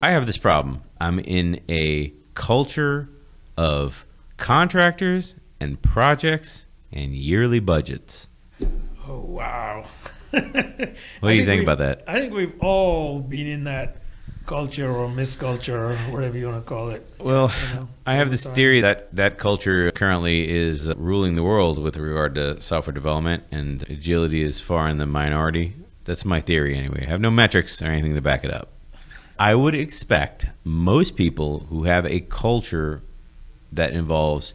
I have this problem. I'm in a culture of contractors and projects and yearly budgets. Oh, wow. What do you think about that? I think we've all been in that culture or misculture or whatever you want to call it. Well, I have over this time. theory that culture currently is ruling the world with regard to software development, and agility is far in the minority. That's my theory anyway. I have no metrics or anything to back it up. I would expect most people who have a culture that involves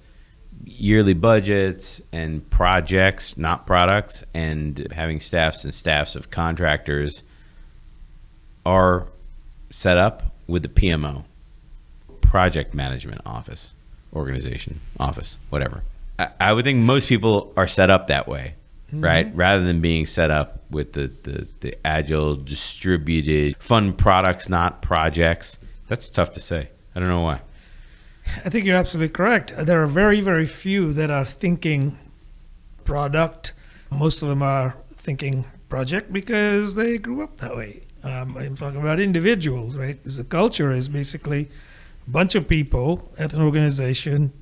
yearly budgets and projects, not products, and having staffs and staffs of contractors are set up with the PMO, project management office, organization, office, whatever. I would think most people are set up that way, right? Rather than being set up with the agile, distributed, fun products, not projects. That's tough to say. I don't know why. I think you're absolutely correct. There are very, very few that are thinking product. Most of them are thinking project because they grew up that way. I'm talking about individuals, right? Because the culture is basically a bunch of people at an organization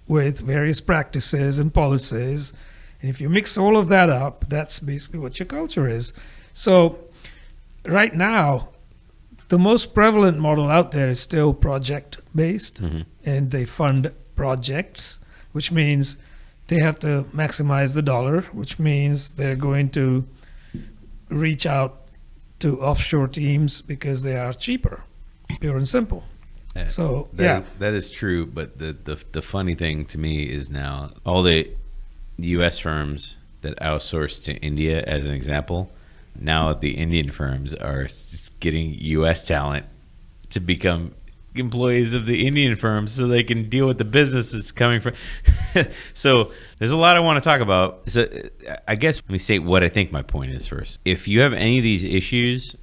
with various practices and policies. And if you mix all of that up, that's basically what your culture is. So right now, the most prevalent model out there is still project-based, and they fund projects, which means they have to maximize the dollar, which means they're going to reach out to offshore teams because they are cheaper, pure and simple. So that is true. But the funny thing to me is now all the U.S. firms that outsource to India, as an example, now the Indian firms are getting U.S. talent to become employees of the Indian firms so they can deal with the business that's coming from. So there's a lot I want to talk about. So I guess let me say what I think my point is first. If you have any of these issues,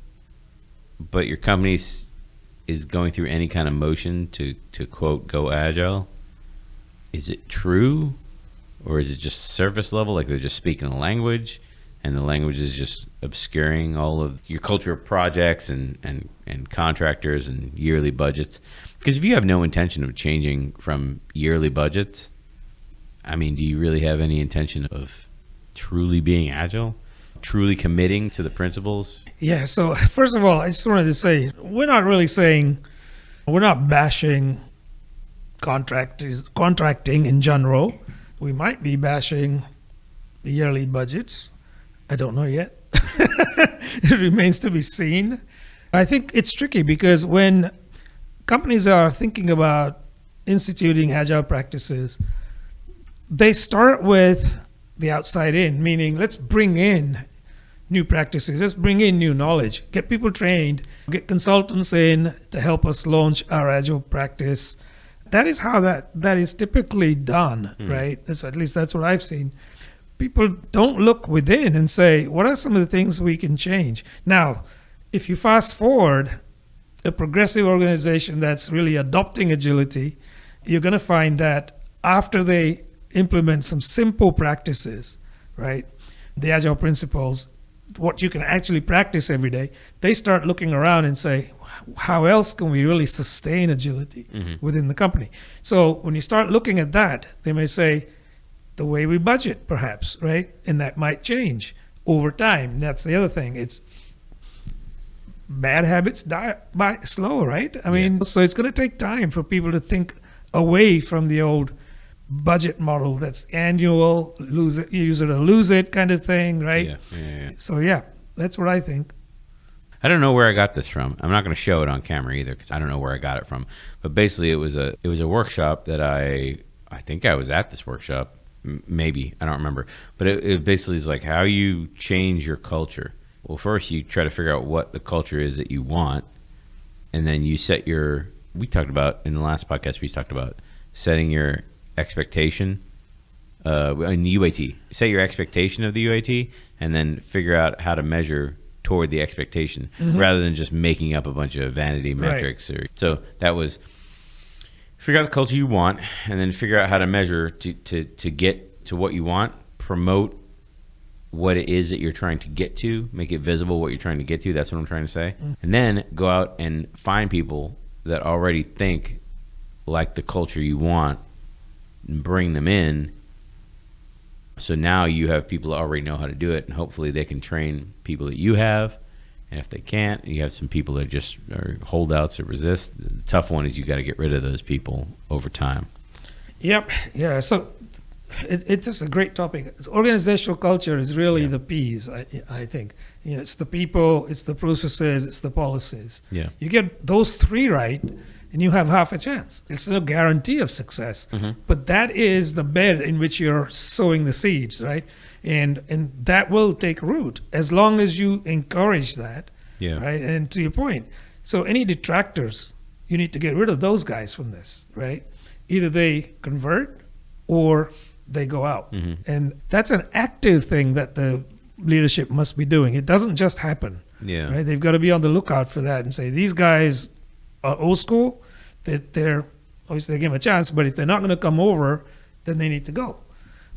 but your company is going through any kind of motion to quote, go agile, is it true? Or is it just surface level, like they're just speaking a language and the language is just obscuring all of your culture of projects and contractors and yearly budgets? Because if you have no intention of changing from yearly budgets, I mean, do you really have any intention of truly being agile, truly committing to the principles? Yeah, so first of all, I just wanted to say, we're not bashing contracting in general. We might be bashing the yearly budgets. I don't know yet. It remains to be seen. I think it's tricky because when companies are thinking about instituting agile practices, they start with the outside in, meaning let's bring in new practices, let's bring in new knowledge, get people trained, get consultants in to help us launch our agile practice. That is how that is typically done, right? So at least that's what I've seen. People don't look within and say, what are some of the things we can change? Now, if you fast forward a progressive organization that's really adopting agility, you're going to find that after they implement some simple practices, right? The agile principles, what you can actually practice every day, they start looking around and say, how else can we really sustain agility within the company? So when you start looking at that, they may say, the way we budget, perhaps, right? And that might change over time. That's the other thing. It's bad habits die by slow, right? I mean, so it's going to take time for people to think away from the old budget model that's annual, use it or lose it kind of thing, right? Yeah. So yeah, that's what I think. I don't know where I got this from. I'm not going to show it on camera either because I don't know where I got it from. But basically, it was a workshop that I think I was at this workshop. Maybe, I don't remember. But it basically is like how you change your culture. Well, first you try to figure out what the culture is that you want, and then you set we talked about in the last podcast, we talked about setting your expectation in UAT. Set your expectation of the UAT and then figure out how to measure toward the expectation rather than just making up a bunch of vanity metrics. Right. So that was figure out the culture you want and then figure out how to measure to get to what you want, promote what it is that you're trying to get to, make it visible what you're trying to get to. That's what I'm trying to say. And then go out and find people that already think like the culture you want and bring them in. So now you have people that already know how to do it, and hopefully they can train people that you have. And if they can't, you have some people that just are holdouts or resist. The tough one is you got to get rid of those people over time. Yep. Yeah. So it is a great topic. It's organizational culture is really the P's, I think. You know, it's the people, it's the processes, it's the policies. Yeah. You get those three right, and you have half a chance. It's no guarantee of success, but that is the bed in which you're sowing the seeds, right? And that will take root as long as you encourage that, right? And to your point, so any detractors, you need to get rid of those guys from this, right? Either they convert or they go out. And that's an active thing that the leadership must be doing. It doesn't just happen. Right? They've got to be on the lookout for that and say, these guys are old school, that they're obviously they give them a chance, but if they're not going to come over, then they need to go.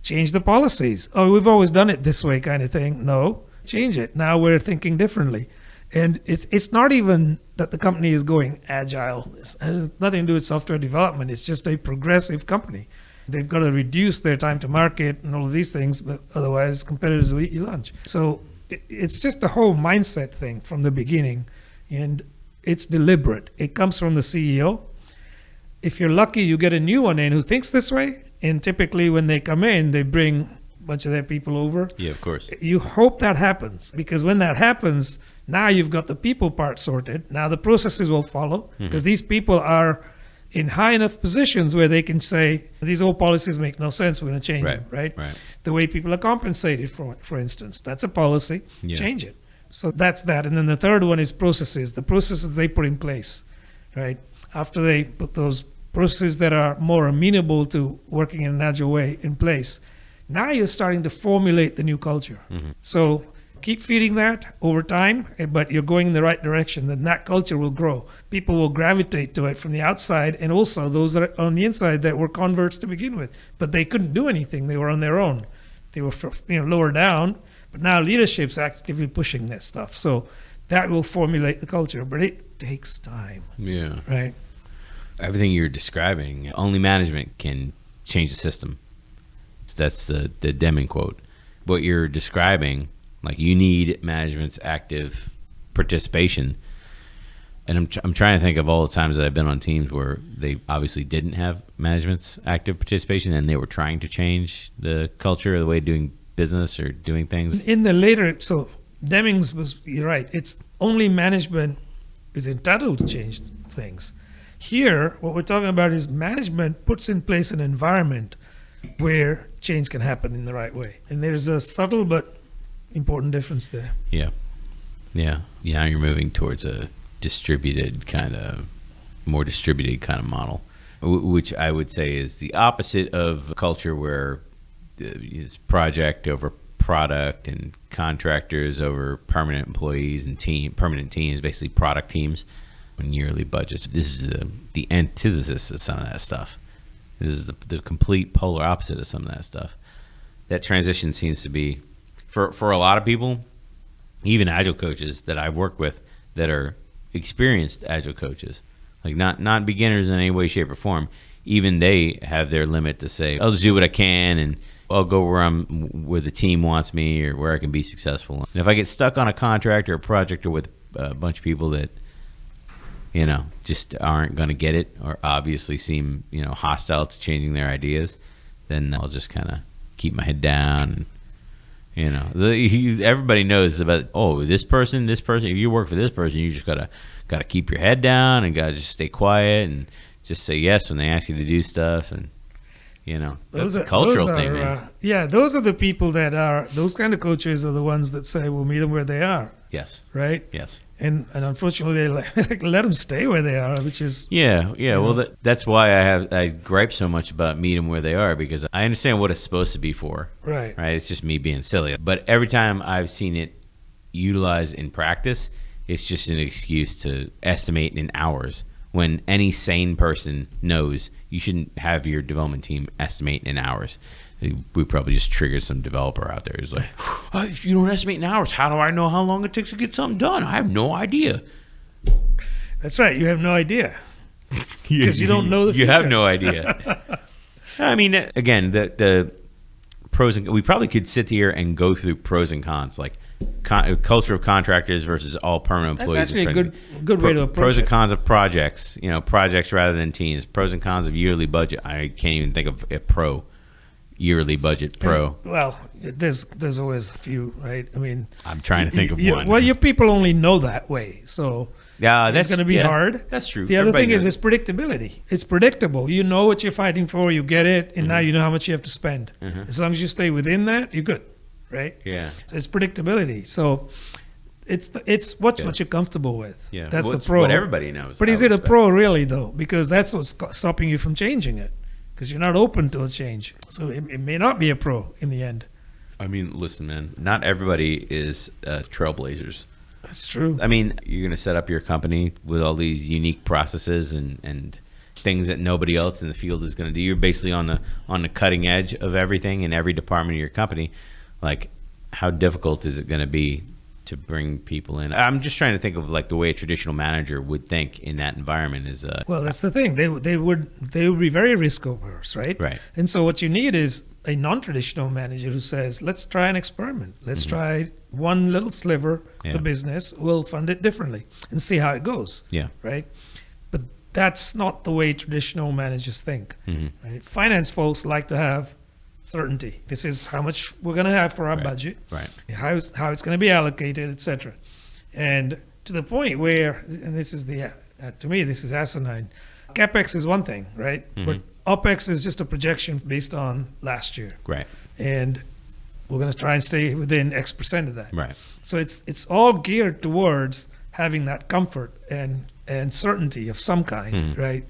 Change the policies. Oh, we've always done it this way kind of thing. No, change it. Now we're thinking differently. And it's not even that the company is going agile. It has nothing to do with software development. It's just a progressive company. They've got to reduce their time to market and all of these things, but otherwise competitors will eat your lunch. So it's just a whole mindset thing from the beginning, and it's deliberate. It comes from the CEO. If you're lucky, you get a new one in who thinks this way, and typically when they come in, they bring a bunch of their people over. Yeah, of course. You hope that happens, because when that happens, now you've got the people part sorted. Now the processes will follow, because these people are in high enough positions where they can say, these old policies make no sense, we're going to change them, right? The way people are compensated, for instance, that's a policy, change it. So that's that. And then the third one is processes, the processes they put in place, right? After they put those processes that are more amenable to working in an agile way in place, now you're starting to formulate the new culture. So keep feeding that over time, but you're going in the right direction, then that culture will grow. People will gravitate to it from the outside, and also those that are on the inside that were converts to begin with, but they couldn't do anything. They were on their own. They were lower down, but now leadership's actively pushing that stuff. So that will formulate the culture, but it takes time. Yeah. Right. Everything you're describing, only management can change the system. That's the Deming quote. What you're describing, like, you need management's active participation. And I'm trying to think of all the times that I've been on teams where they obviously didn't have management's active participation and they were trying to change the culture or the way of doing business or doing things. In the later, so Deming's was, you're right, it's only management is entitled to change things. Here, what we're talking about is management puts in place an environment where change can happen in the right way. And there's a subtle but important difference there. Yeah. Now you're moving towards a more distributed kind of model, which I would say is the opposite of a culture where it's project over product and contractors over permanent employees and permanent teams, basically product teams and yearly budgets. This is the antithesis of some of that stuff. This is the complete polar opposite of some of that stuff. That transition seems to be, for a lot of people, even Agile coaches that I've worked with that are experienced Agile coaches, like not beginners in any way, shape, or form, even they have their limit to say, I'll just do what I can and I'll go where the team wants me or where I can be successful. And if I get stuck on a contract or a project or with a bunch of people that just aren't going to get it or obviously seem hostile to changing their ideas, then I'll just kind of keep my head down. Everybody knows about this person. If you work for this person, you just gotta keep your head down and gotta just stay quiet and just say yes when they ask you to do stuff. And that's a cultural thing, man. Those are the people that are those kind of coaches are the ones that say we'll meet them where they are. Yes. Right. Yes. And unfortunately, they let them stay where they are, which is Well, that's why I gripe so much about meet them where they are, because I understand what it's supposed to be for. Right. It's just me being silly. But every time I've seen it utilized in practice, it's just an excuse to estimate in hours. When any sane person knows you shouldn't have your development team estimate in hours. we probably just triggered some developer out there who's like, you don't estimate in hours. How do I know how long it takes to get something done? I have no idea. That's right. You have no idea because you don't know the future. You have no idea. I mean, again, the pros and we probably could sit here and go through pros and cons, like culture of contractors versus all permanent employees. That's actually a good way to approach pros it. and cons of projects, projects rather than teams. Pros and cons of yearly budget. I can't even think of a yearly budget pro. Well, there's always a few, right? I mean, I'm trying to think of one. Well, your people only know that way, so yeah, that's going to be hard. That's true. The other thing is it's predictability. It's predictable. You know what you're fighting for. You get it, and now you know how much you have to spend. As long as you stay within that, you're good, right? Yeah. It's predictability. So it's what you're comfortable with. Yeah. That's the pro. What everybody knows. But is it a pro really though? Because that's what's stopping you from changing it. Because you're not open to a change. So it may not be a pro in the end. I mean, listen, man. Not everybody is trailblazers. That's true. I mean, you're going to set up your company with all these unique processes and things that nobody else in the field is going to do. You're basically on the cutting edge of everything in every department of your company. Like, how difficult is it going to be to bring people in? I'm just trying to think of like the way a traditional manager would think in that environment is. Well, that's the thing. They would be very risk averse, right? Right. And so what you need is a non-traditional manager who says, let's try an experiment. Let's try one little sliver of the business. We'll fund it differently and see how it goes. Yeah. Right. But that's not the way traditional managers think. Right? Finance folks like to have certainty. This is how much we're going to have for our budget. Right. How it's going to be allocated, etc. And to the point where, and this is to me, this is asinine. CapEx is one thing, right? But OpEx is just a projection based on last year. Right. And we're going to try and stay within X percent of that. Right. So it's all geared towards having that comfort and certainty of some kind, right?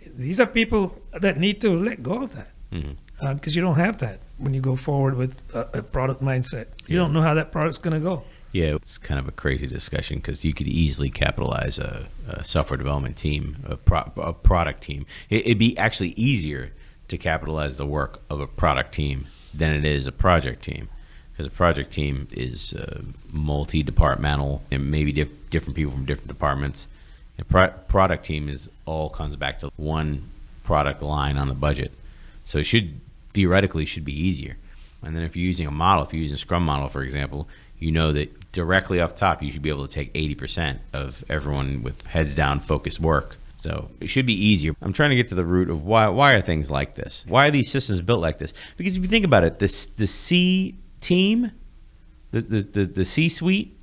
These are people that need to let go of that. Because you don't have that when you go forward with a product mindset. You don't know how that product's going to go. Yeah, it's kind of a crazy discussion because you could easily capitalize a software development team, a product team. It'd be actually easier to capitalize the work of a product team than it is a project team, because a project team is multi-departmental and maybe different people from different departments. A product team all comes back to one product line on the budget, so it theoretically should be easier. And then if you're using a model, if you're using a Scrum model, for example, you know that directly off top, you should be able to take 80% of everyone with heads down focused work. So it should be easier. I'm trying to get to the root of why are things like this? Why are these systems built like this? Because if you think about it, the C team, the C-suite,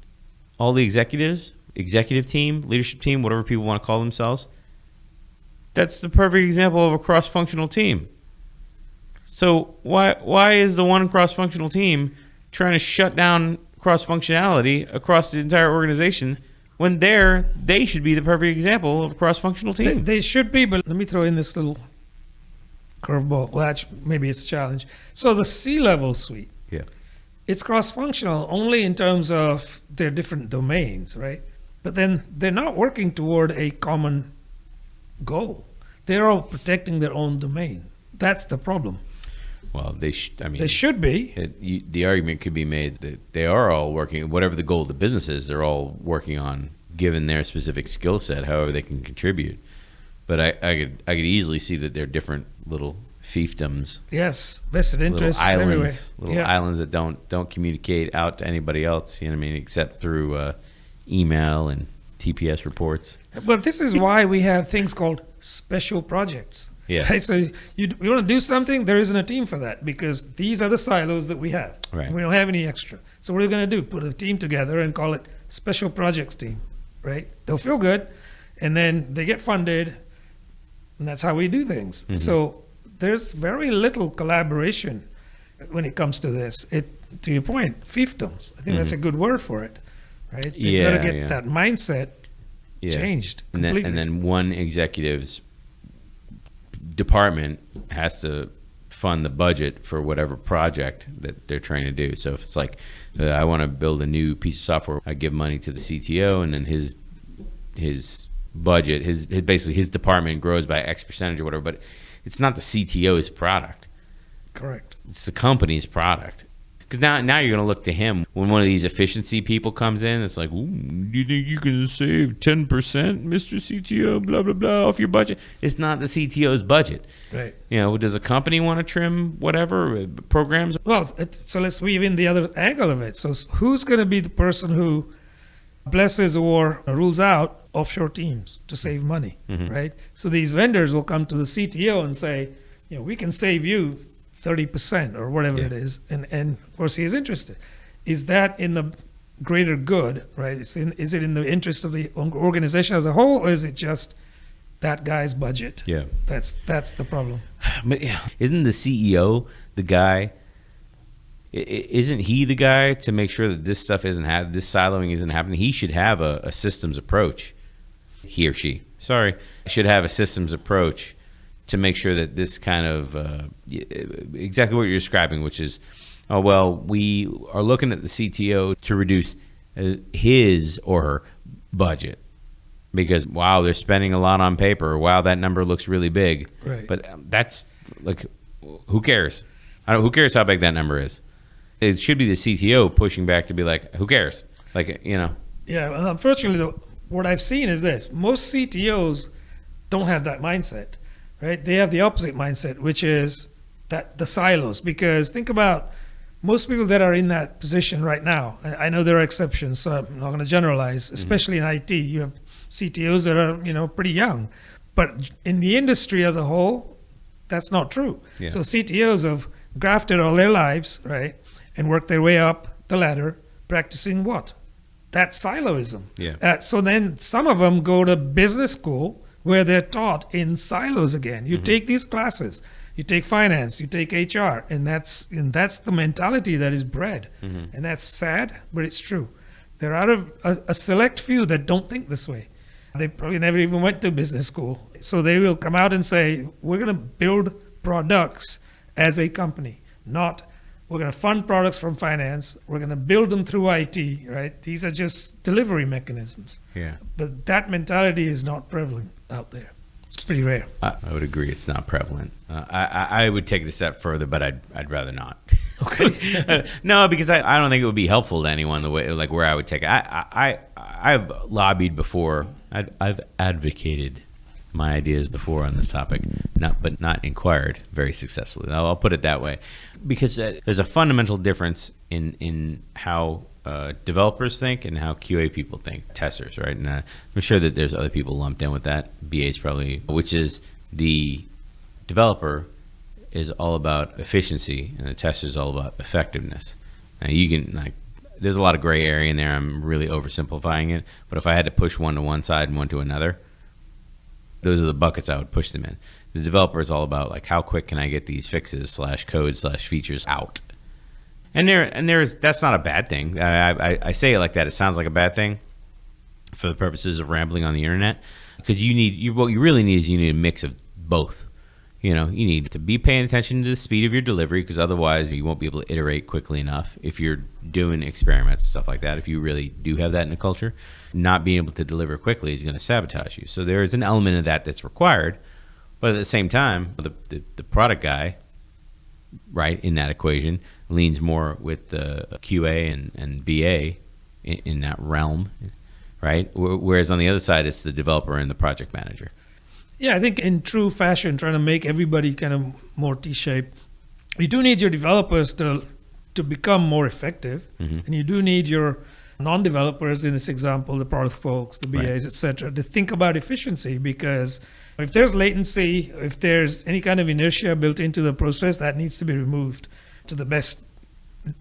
all the executive team, leadership team, whatever people want to call themselves, that's the perfect example of a cross-functional team. So why is the one cross-functional team trying to shut down cross-functionality across the entire organization when they should be the perfect example of a cross-functional team? They should be, but let me throw in this little curveball. Well, actually, maybe it's a challenge. So the C-level suite, it's cross-functional only in terms of their different domains, right? But then they're not working toward a common goal. They're all protecting their own domain. That's the problem. Well, they should be. The argument could be made that they are all working, whatever the goal of the business is, they're all working on, given their specific skill set, however they can contribute. But I could easily see that they're different little fiefdoms. Yes, vested interests little islands that don't communicate out to anybody else. You know what I mean, except through email and TPS reports. But this is why we have things called special projects. Yeah. Right? So you want to do something, there isn't a team for that because these are the silos that we have. Right. We don't have any extra. So what are we going to do? Put a team together and call it special projects team, right? They'll feel good, and then they get funded, and that's how we do things. So there's very little collaboration when it comes to this. To your point, fiefdoms. I think that's a good word for it, right? They've got to get that mindset changed completely. And then one executive's department has to fund the budget for whatever project that they're trying to do. So if it's like, I want to build a new piece of software, I give money to the CTO, and then his budget, basically his department grows by X percentage or whatever, but it's not the CTO's product. Correct. It's the company's product. Because now you're going to look to him when one of these efficiency people comes in. It's like, ooh, you think you can save 10%, Mr. CTO, blah, blah, blah, off your budget? It's not the CTO's budget. Right. Does a company want to trim whatever programs? Well, so let's weave in the other angle of it. So who's going to be the person who blesses or rules out offshore teams to save money, right? So these vendors will come to the CTO and say, we can save you 30% or whatever it is. And of course he is interested. Is that in the greater good, right? Is it in the interest of the organization as a whole, or is it just that guy's budget? Yeah. That's the problem. But isn't the CEO the guy? Isn't he the guy to make sure that this stuff this siloing isn't happening? He should have a systems approach. He or she, should have a systems approach to make sure that this kind of exactly what you're describing, which is, we are looking at the CTO to reduce his or her budget because, wow, they're spending a lot on paper. Or, wow, that number looks really big. Right. But that's like, who cares? Who cares how big that number is? It should be the CTO pushing back to be like, who cares? Yeah, well, unfortunately, what I've seen is this. Most CTOs don't have that mindset. Right? They have the opposite mindset, which is that the silos. Because think about most people that are in that position right now. I know there are exceptions, so I'm not going to generalize. Especially in IT, you have CTOs that are pretty young, but in the industry as a whole, that's not true. Yeah. So CTOs have grafted all their lives, right, and worked their way up the ladder, practicing what? That siloism. Yeah. So then some of them go to business school, where they're taught in silos again. You take these classes, you take finance, you take HR, and that's the mentality that is bred. And that's sad, but it's true. There are a select few that don't think this way. They probably never even went to business school. So they will come out and say, we're going to build products as a company, not we're going to fund products from finance. We're going to build them through IT, right? These are just delivery mechanisms. Yeah. But that mentality is not prevalent out there. It's pretty rare. I would agree. It's not prevalent. I would take it a step further, but I'd rather not. Okay. No, because I don't think it would be helpful to anyone the way where I would take it. I've lobbied before. I've advocated my ideas before on this topic, but not inquired very successfully. I'll put it that way, because there's a fundamental difference in how developers think and how QA people think, testers, right? And I'm sure that there's other people lumped in with that. BAs probably, which is the developer is all about efficiency and the tester is all about effectiveness. Now you can there's a lot of gray area in there. I'm really oversimplifying it, but if I had to push one to one side and one to another, those are the buckets I would push them in. The developer is all about how quick can I get these fixes /code /features out. And that's not a bad thing. I say it like that. It sounds like a bad thing for the purposes of rambling on the internet, because what you really need is you need a mix of both. You need to be paying attention to the speed of your delivery, because otherwise you won't be able to iterate quickly enough if you're doing experiments and stuff like that. If you really do have that in a culture, not being able to deliver quickly is going to sabotage you. So there is an element of that that's required, but at the same time, the product guy, right, in that equation leans more with the QA and BA in that realm, right? Whereas on the other side, it's the developer and the project manager. Yeah, I think in true fashion, trying to make everybody kind of more T-shaped, you do need your developers to become more effective, and you do need your non-developers, in this example, the product folks, the BAs, right, etc., to think about efficiency, because if there's latency, if there's any kind of inertia built into the process, that needs to be removed to the best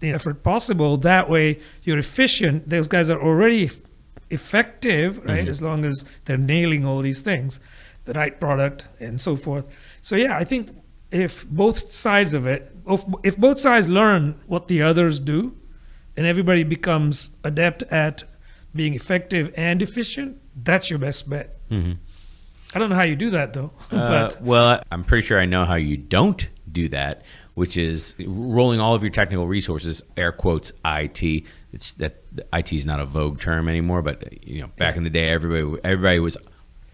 effort possible. That way, you're efficient. Those guys are already effective, right? As long as they're nailing all these things, the right product and so forth. So yeah, I think if both sides of it, if both sides learn what the others do, and everybody becomes adept at being effective and efficient, that's your best bet. I don't know how you do that though. Well, I'm pretty sure I know how you don't do that, which is rolling all of your technical resources, air quotes, IT. It's that IT is not a vogue term anymore, but back in the day, everybody was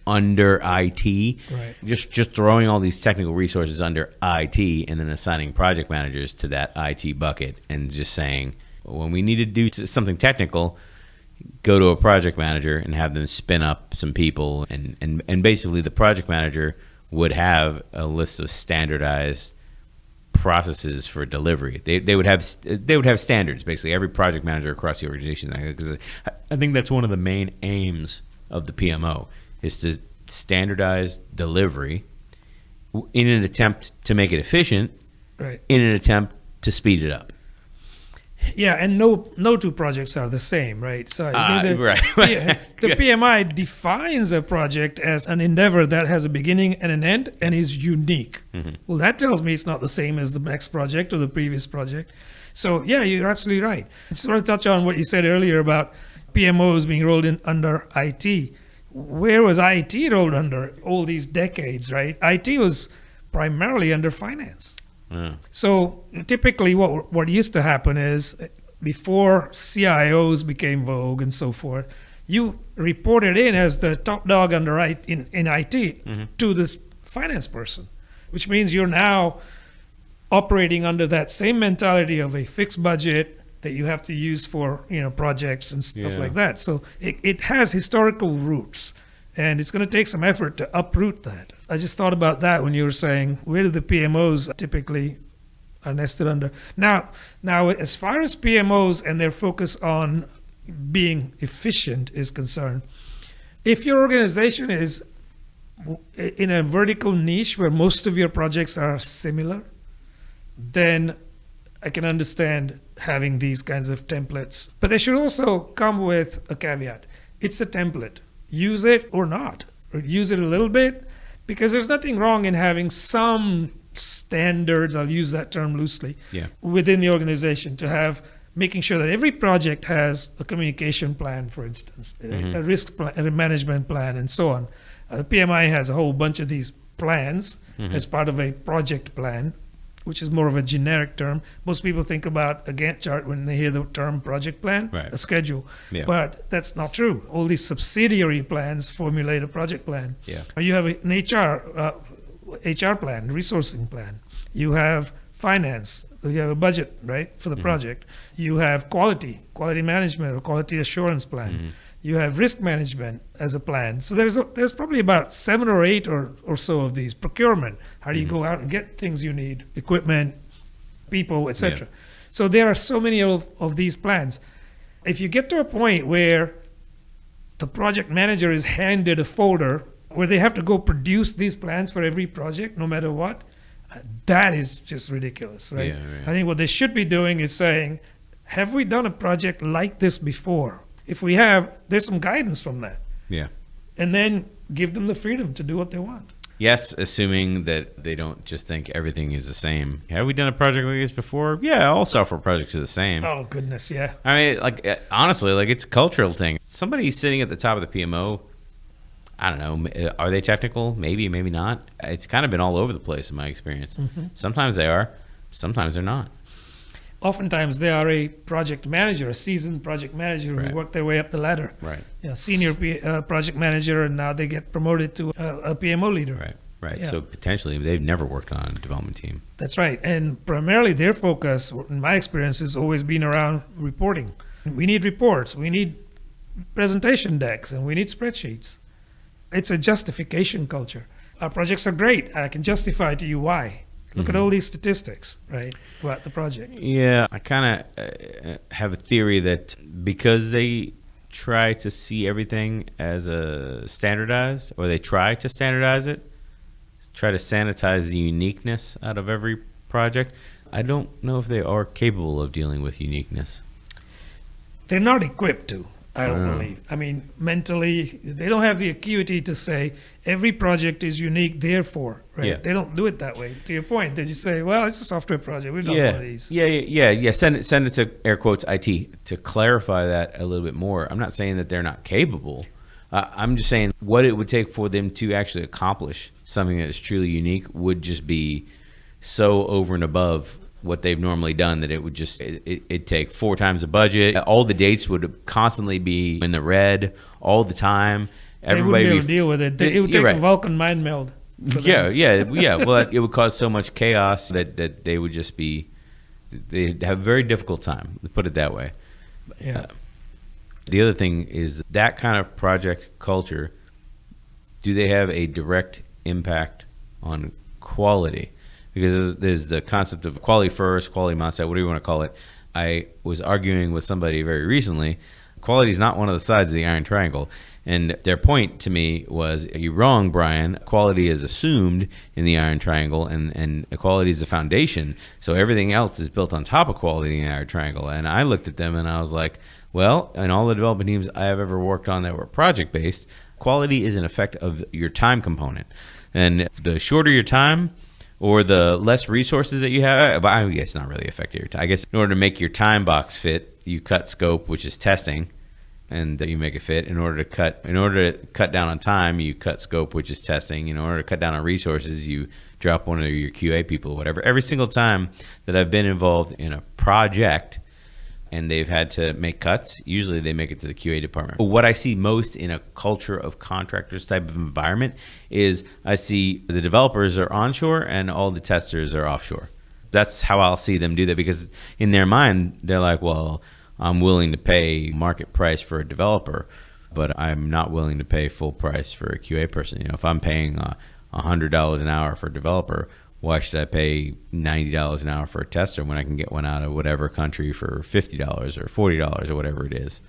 under IT. Right. Just throwing all these technical resources under IT and then assigning project managers to that IT bucket and just saying, when we need to do something technical, go to a project manager and have them spin up some people, and basically the project manager would have a list of standardized processes for delivery. They would have standards. Basically, every project manager across the organization, because I think that's one of the main aims of the PMO is to standardize delivery in an attempt to make it efficient, Right. in an attempt to speed it up. Yeah, and no two projects are the same, right? So Right. the PMI defines a project as an endeavor that has a beginning and an end and is unique. Mm-hmm. Well, that tells me it's not the same as the next project or the previous project. So yeah, you're absolutely right. I just want to touch on what you said earlier about PMOs being rolled in under IT. Where was IT rolled under all these decades, right? IT was primarily under finance. Yeah. So typically what used to happen is before CIOs became vogue and so forth, you reported in as the top dog under in IT to this finance person, which means you're now operating under that same mentality of a fixed budget that you have to use for projects and stuff like that. So it has historical roots. And it's going to take some effort to uproot that. I just thought about that when you were saying, where do the PMOs typically are nested under? Now, as far as PMOs and their focus on being efficient is concerned, if your organization is in a vertical niche where most of your projects are similar, then I can understand having these kinds of templates. But they should also come with a caveat. It's a template. Use it or not, or use it a little bit, because there's nothing wrong in having some standards, I'll use that term loosely, within the organization to have, making sure that every project has a communication plan, for instance, a risk plan, a management plan, and so on. The PMI has a whole bunch of these plans as part of a project plan, which is more of a generic term. Most people think about a Gantt chart when they hear the term project plan, a schedule. Yeah. But that's not true. All these subsidiary plans formulate a project plan. Yeah. You have an HR plan, resourcing plan. You have finance. You have a budget, right, for the project. You have quality management or quality assurance plan. You have risk management as a plan. So there's probably about 7 or 8 or so of these. Procurement. How do you go out and get things you need? Equipment, people, etc. Yeah. So there are so many of these plans. If you get to a point where the project manager is handed a folder where they have to go produce these plans for every project, no matter what, that is just ridiculous, right? I think what they should be doing is saying, have we done a project like this before? If we have, there's some guidance from that. Yeah. And then give them the freedom to do what they want. Yes, assuming that they don't just think everything is the same. Have we done a project like this before? Yeah, all software projects are the same. Oh, goodness, yeah. I mean, honestly, it's a cultural thing. Somebody sitting at the top of the PMO, I don't know, are they technical? Maybe, maybe not. It's kind of been all over the place in my experience. Sometimes they are, sometimes they're not. Oftentimes they are a project manager, a seasoned project manager who worked their way up the ladder. Right. Senior project manager, and now they get promoted to a PMO leader. Right. Yeah. So potentially they've never worked on a development team. That's right. And primarily their focus, in my experience, has always been around reporting. We need reports, we need presentation decks, and we need spreadsheets. It's a justification culture. Our projects are great. I can justify to you why. Look at all these statistics, right, about the project. Yeah, I kind of have a theory that because they try to see everything as a standardized, or they try to standardize it, try to sanitize the uniqueness out of every project, I don't know if they are capable of dealing with uniqueness. They're not equipped to. I don't believe. I mean, mentally, they don't have the acuity to say every project is unique, therefore, right? Yeah. They don't do it that way. To your point, they just say, well, it's a software project. We've done one of these. Yeah. Send it to, air quotes, IT to clarify that a little bit more. I'm not saying that they're not capable. I'm just saying what it would take for them to actually accomplish something that is truly unique would just be so over and above what they've normally done that it would just it'd take 4 times the budget. All the dates would constantly be in the red all the time, They wouldn't be able to deal with it. It would take a Vulcan mind meld. Yeah. Well, it would cause so much chaos that they would just be, they'd have a very difficult time, to put it that way. Yeah. The other thing is that kind of project culture, do they have a direct impact on quality? Because there's the concept of quality first, quality mindset, whatever you want to call it. I was arguing with somebody very recently, quality is not one of the sides of the iron triangle. And their point to me was, are you wrong, Brian? Quality is assumed in the iron triangle, and quality is the foundation. So everything else is built on top of quality in the iron triangle. And I looked at them and I was like, well, in all the development teams I have ever worked on that were project-based, quality is an effect of your time component. And the shorter your time, or the less resources that you have, I guess not really affecting your time. I guess in order to make your time box fit, you cut scope, which is testing, and you make it fit. In order to cut down on time, you cut scope, which is testing. In order to cut down on resources, you drop one of your QA people, whatever. Every single time that I've been involved in a project and they've had to make cuts, usually they make it to the QA department. But what I see most in a culture of contractors type of environment is I see the developers are onshore and all the testers are offshore. That's how I'll see them do that, because in their mind, they're like, well, I'm willing to pay market price for a developer, but I'm not willing to pay full price for a QA person. If I'm paying $100 an hour for a developer, why should I pay $90 an hour for a tester when I can get one out of whatever country for $50 or $40 or whatever it is?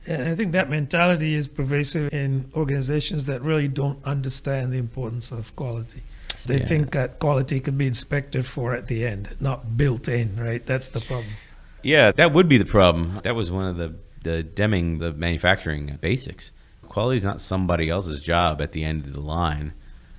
And I think that mentality is pervasive in organizations that really don't understand the importance of quality. They think that quality can be inspected for at the end, not built in, right? That's the problem. Yeah, that would be the problem. That was one of the Deming, the manufacturing basics. Quality is not somebody else's job at the end of the line,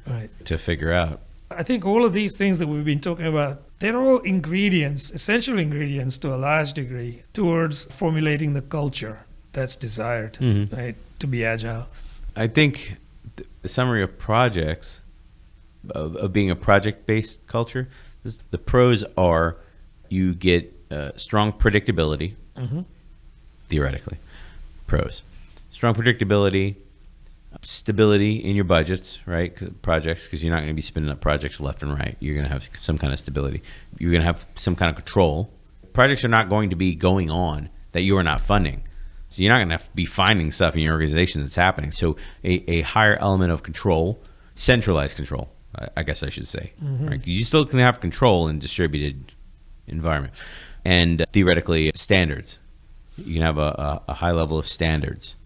right, to figure out. I think all of these things that we've been talking about, they're all ingredients, essential ingredients to a large degree towards formulating the culture that's desired, right, to be agile. I think the summary of projects, of being a project-based culture, the pros are you get strong predictability, theoretically. Pros. Strong predictability, stability in your budgets, right? Projects, because you're not going to be spinning up projects left and right. You're going to have some kind of stability. You're going to have some kind of control. Projects are not going to be going on that you are not funding. So you're not going to be finding stuff in your organization that's happening. So a higher element of control, centralized control, I guess I should say. Right? You still can have control in distributed environment. And theoretically, standards. You can have a high level of standards.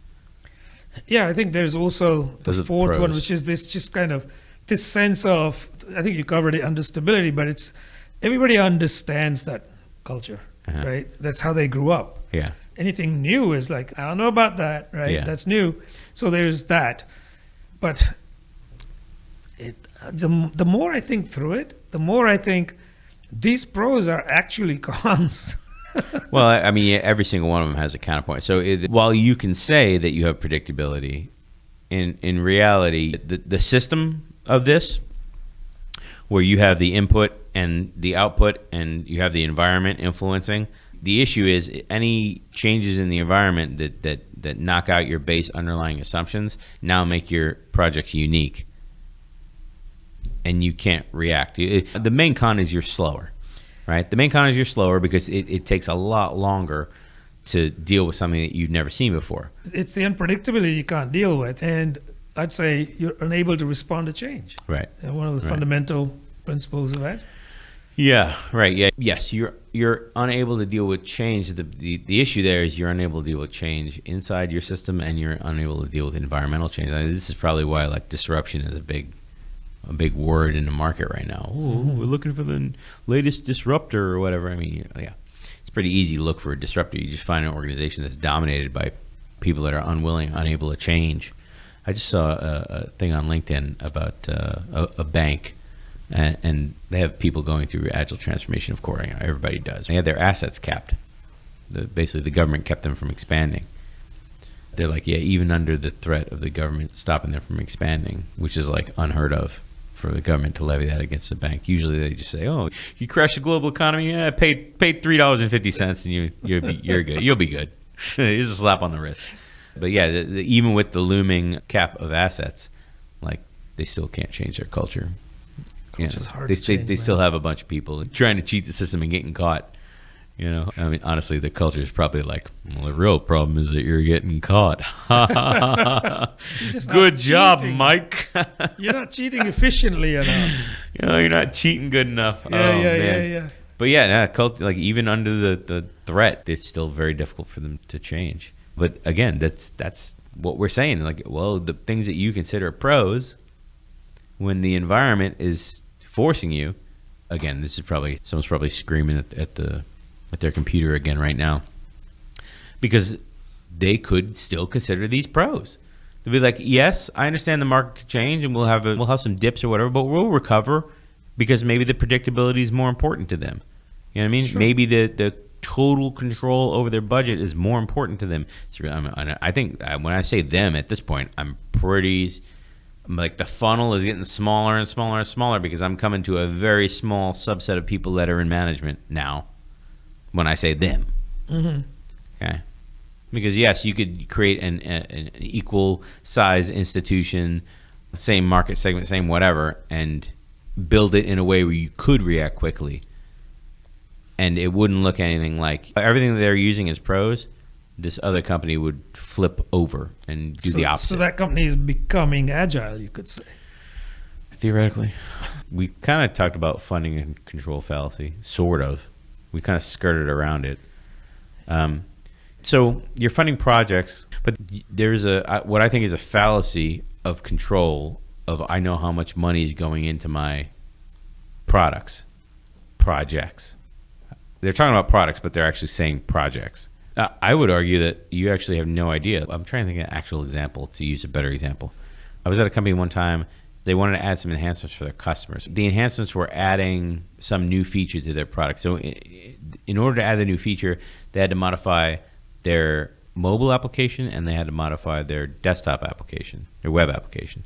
Yeah, I think there's also the fourth one, which is this just kind of this sense of, I think you covered it under stability, but it's everybody understands that culture, right? That's how they grew up. Yeah. Anything new is like, I don't know about that, right? Yeah. That's new. So there's that. But the more I think through it, the more I think these pros are actually cons. Well, I mean, every single one of them has a counterpoint. So while you can say that you have predictability, in reality, the system of this, where you have the input and the output and you have the environment influencing, the issue is any changes in the environment that knock out your base underlying assumptions now make your projects unique. And you can't react. The main con is you're slower. Right? The main con is you're slower because it takes a lot longer to deal with something that you've never seen before. It's the unpredictability you can't deal with. And I'd say you're unable to respond to change. Right. One of the fundamental principles of that. Yeah, right. Yeah. Yes, you're unable to deal with change. The issue there is you're unable to deal with change inside your system, and you're unable to deal with environmental change. I mean, this is probably why disruption is a big word in the market right now. We're looking for the latest disruptor or whatever. I mean, yeah, it's pretty easy to look for a disruptor. You just find an organization that's dominated by people that are unwilling, unable to change. I just saw a thing on LinkedIn about a bank, and they have people going through agile transformation. Of course, everybody does. They had their assets capped. Basically, the government kept them from expanding. They're like, yeah, even under the threat of the government stopping them from expanding, which is like unheard of for the government to levy that against the bank. Usually they just say, oh, you crash the global economy, pay $3.50 and you're good. You'll be good. It's a slap on the wrist. But yeah, even with the looming cap of assets, like they still can't change their culture. Culture's hard They to change, man. still have a bunch of people trying to cheat the system and getting caught. I mean, honestly, the culture is probably like, well, the real problem is that you're getting caught. You're just Good not job, cheating. Mike. You're not cheating efficiently enough. You're not cheating good enough. Yeah. But yeah, like even under the threat, it's still very difficult for them to change. But again, that's what we're saying. Like, well, the things that you consider pros, when the environment is forcing you, again, this is probably someone's probably screaming at their computer again right now, because they could still consider these pros. They'll be like, yes, I understand the market could change and we'll have some dips or whatever, but we'll recover because maybe the predictability is more important to them. You know what I mean? Sure. Maybe the total control over their budget is more important to them. I think when I say them at this point, I'm like the funnel is getting smaller and smaller and smaller, because I'm coming to a very small subset of people that are in management now when I say them. Mm-hmm. Okay. Because yes, you could create an equal size institution, same market segment, same whatever, and build it in a way where you could react quickly. And it wouldn't look anything like everything that they're using as pros. This other company would flip over and do the opposite. So that company is becoming agile, you could say. Theoretically. We kind of talked about funding and control fallacy, sort of. We kind of skirted around it. So you're funding projects, but there's what I think is a fallacy of control of, I know how much money is going into my projects. They're talking about products, but they're actually saying projects. I would argue that you actually have no idea. I'm trying to think of an actual example to use a better example. I was at a company one time. They wanted to add some enhancements for their customers. The enhancements were adding some new feature to their product. So in order to add the new feature, they had to modify their mobile application and they had to modify their desktop application, their web application,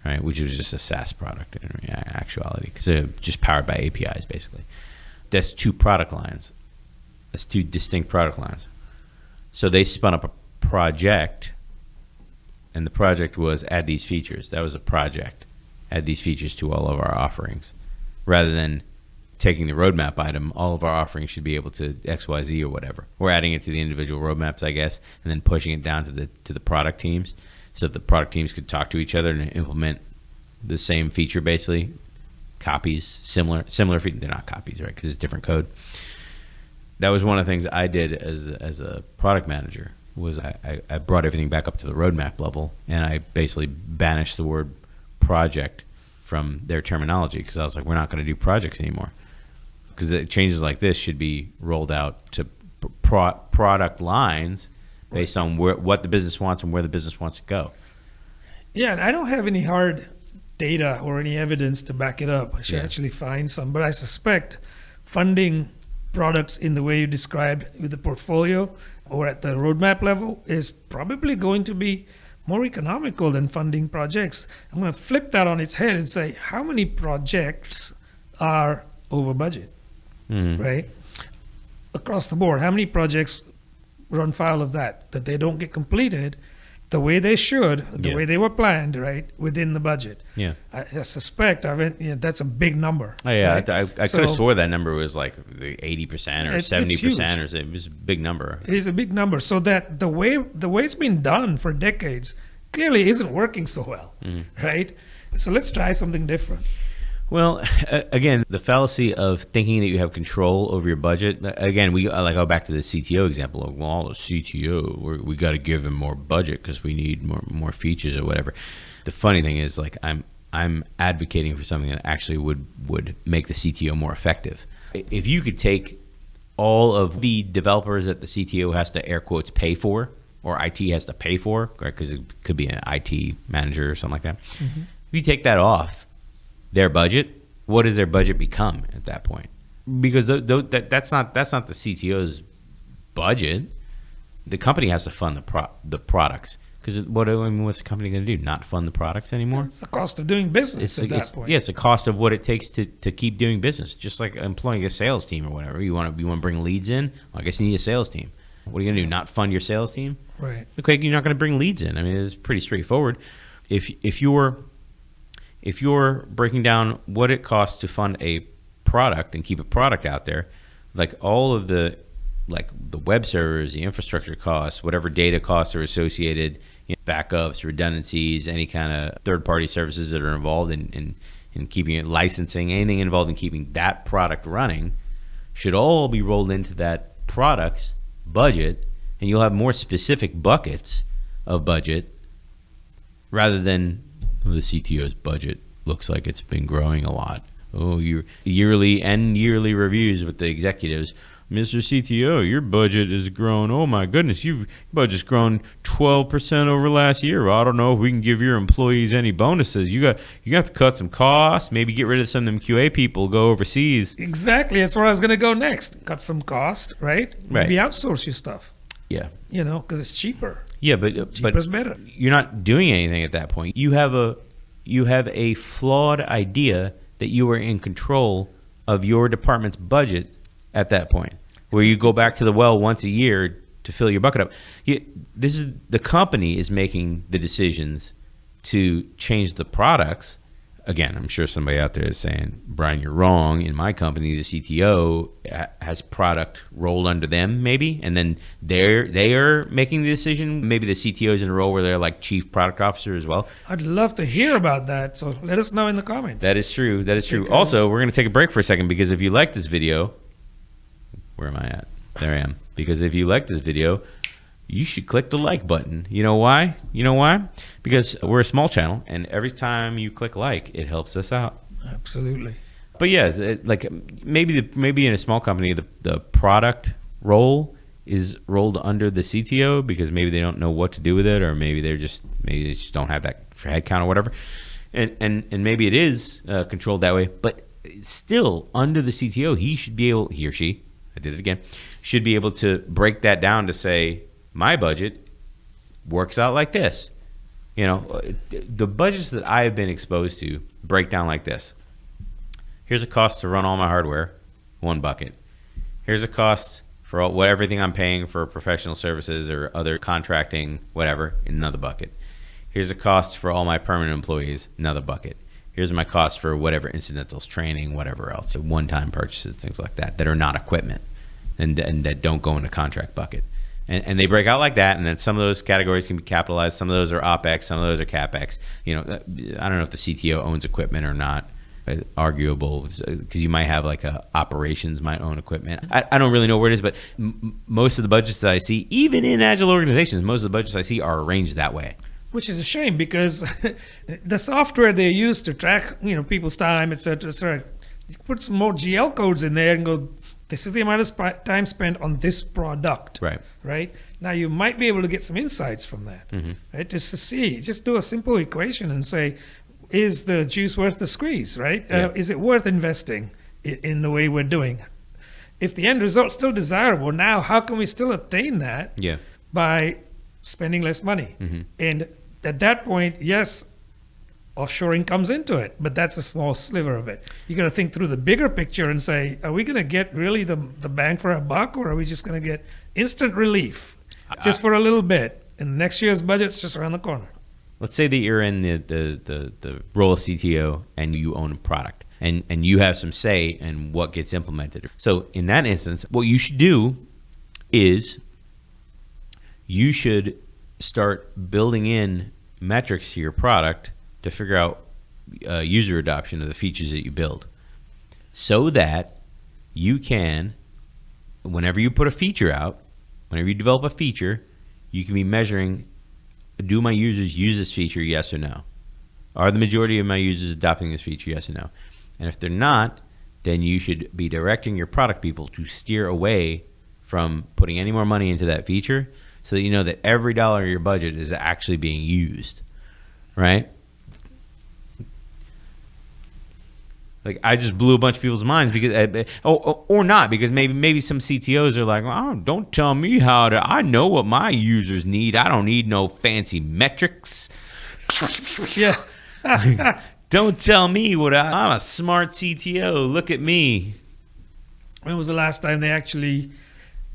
right? Which was just a SaaS product in actuality, because they're just powered by APIs, basically. That's two product lines. That's two distinct product lines. So they spun up a project, and the project was add these features. That was a project. Add these features to all of our offerings. Rather than taking the roadmap item, all of our offerings should be able to X, Y, Z or whatever. We're adding it to the individual roadmaps, I guess, and then pushing it down to the product teams, so that the product teams could talk to each other and implement the same feature, basically. Copies, similar feature. They're not copies, right? Because it's different code. That was one of the things I did as a product manager. Was I brought everything back up to the roadmap level, and I basically banished the word project from their terminology, because I was like, we're not going to do projects anymore, because changes like this should be rolled out to product lines based on what the business wants and where the business wants to go. Yeah, and I don't have any hard data or any evidence to back it up. I should actually find some, but I suspect funding products in the way you described with the portfolio or at the roadmap level is probably going to be more economical than funding projects. I'm going to flip that on its head and say, how many projects are over budget, right? Across the board, how many projects run foul of that they don't get completed the way they should, the way they were planned, right, within the budget. Yeah. I suspect that's a big number. Oh, yeah. Right? I could have swore that number was like 80% or 70%, or it was a big number. It is a big number. So that the way it's been done for decades clearly isn't working so well, right? So let's try something different. Well, again, the fallacy of thinking that you have control over your budget. Again, we go back to the CTO example of, well, the CTO, we got to give him more budget because we need more features or whatever. The funny thing is, like, I'm advocating for something that actually would make the CTO more effective. If you could take all of the developers that the CTO has to air quotes pay for, or IT has to pay for, right? Because it could be an IT manager or something like that. If you take that off their budget, what does their budget become at that point? Because that's not the CTO's budget. The company has to fund the products. Because what's the company going to do? Not fund the products anymore? It's the cost of doing business at that point. Yeah, it's the cost of what it takes to keep doing business. Just like employing a sales team or whatever. You want to bring leads in? Well, I guess you need a sales team. What are you going to do? Not fund your sales team? Right. Okay, you're not going to bring leads in. I mean, it's pretty straightforward. If you're breaking down what it costs to fund a product and keep a product out there, like all of the web servers, the infrastructure costs, whatever data costs are associated, backups, redundancies, any kind of third-party services that are involved in keeping it, licensing, anything involved in keeping that product running, should all be rolled into that product's budget, and you'll have more specific buckets of budget rather than the CTO's budget looks like it's been growing a lot. Oh, your yearly reviews with the executives. Mr. CTO, your budget has grown. Oh my goodness, your budget's grown 12% over last year. Well, I don't know if we can give your employees any bonuses. You got to cut some costs. Maybe get rid of some of them QA people. Go overseas. Exactly. That's where I was going to go next. Cut some cost, right? Maybe outsource your stuff. Yeah. Because it's cheaper. Yeah, but Cheaper's better. You're not doing anything at that point. You have a flawed idea that you are in control of your department's budget at that point, where you go back to the well once a year to fill your bucket up. The company is making the decisions to change the products. Again, I'm sure somebody out there is saying, Brian, you're wrong. In my company, the CTO has product rolled under them, maybe, and then they are making the decision. Maybe the CTO is in a role where they're like chief product officer as well. I'd love to hear about that, so let us know in the comments. That is true. Also, we're going to take a break for a second, because if you like this video, where am I at? There I am. Because if you like this video, you should click the like button. You know why? Because we're a small channel, and every time you click like, it helps us out. Absolutely. But yeah, maybe in a small company, the product role is rolled under the CTO because maybe they don't know what to do with it, or maybe they just don't have that for headcount or whatever, and maybe it is controlled that way. But still, under the CTO, he or she, I did it again, should be able to break that down to say, my budget works out like this. The budgets that I have been exposed to break down like this. Here's a cost to run all my hardware, one bucket. Here's a cost for everything I'm paying for professional services or other contracting, whatever, in another bucket. Here's a cost for all my permanent employees, another bucket. Here's my cost for whatever incidentals, training, whatever else, one-time purchases, things like that are not equipment and that don't go in the contract bucket. And they break out like that, and then some of those categories can be capitalized. Some of those are OpEx, some of those are CapEx. I don't know if the CTO owns equipment or not. Arguable, because you might have like operations might own equipment. I don't really know where it is, but most of the budgets that I see, even in Agile organizations, most of the budgets I see are arranged that way. Which is a shame, because the software they use to track people's time, etc., you put some more GL codes in there and go, this is the amount of time spent on this product. Right. Now you might be able to get some insights from that. Right. Just to see, just do a simple equation and say, is the juice worth the squeeze? Right. Is it worth investing in the way we're doing? If the end result's still desirable, now how can we still obtain that? By spending less money? And at that point, yes, offshoring comes into it, but that's a small sliver of it. You got to think through the bigger picture and say, are we going to get really the bang for our buck, or are we just going to get instant relief just for a little bit, and next year's budget's just around the corner? Let's say that you're in the role of CTO and you own a product, and you have some say in what gets implemented. So in that instance, what you should do is you should start building in metrics to your product to figure out user adoption of the features that you build, so that you can, whenever you put a feature out, whenever you develop a feature, you can be measuring, do my users use this feature, yes or no? Are the majority of my users adopting this feature, yes or no? And if they're not, then you should be directing your product people to steer away from putting any more money into that feature, so that you know that every dollar of your budget is actually being used, right? Like, I just blew a bunch of people's minds because, or not, because maybe some CTOs are like, oh, don't tell me how to. I know what my users need. I don't need no fancy metrics. Don't tell me what I'm a smart CTO. Look at me. When was the last time they actually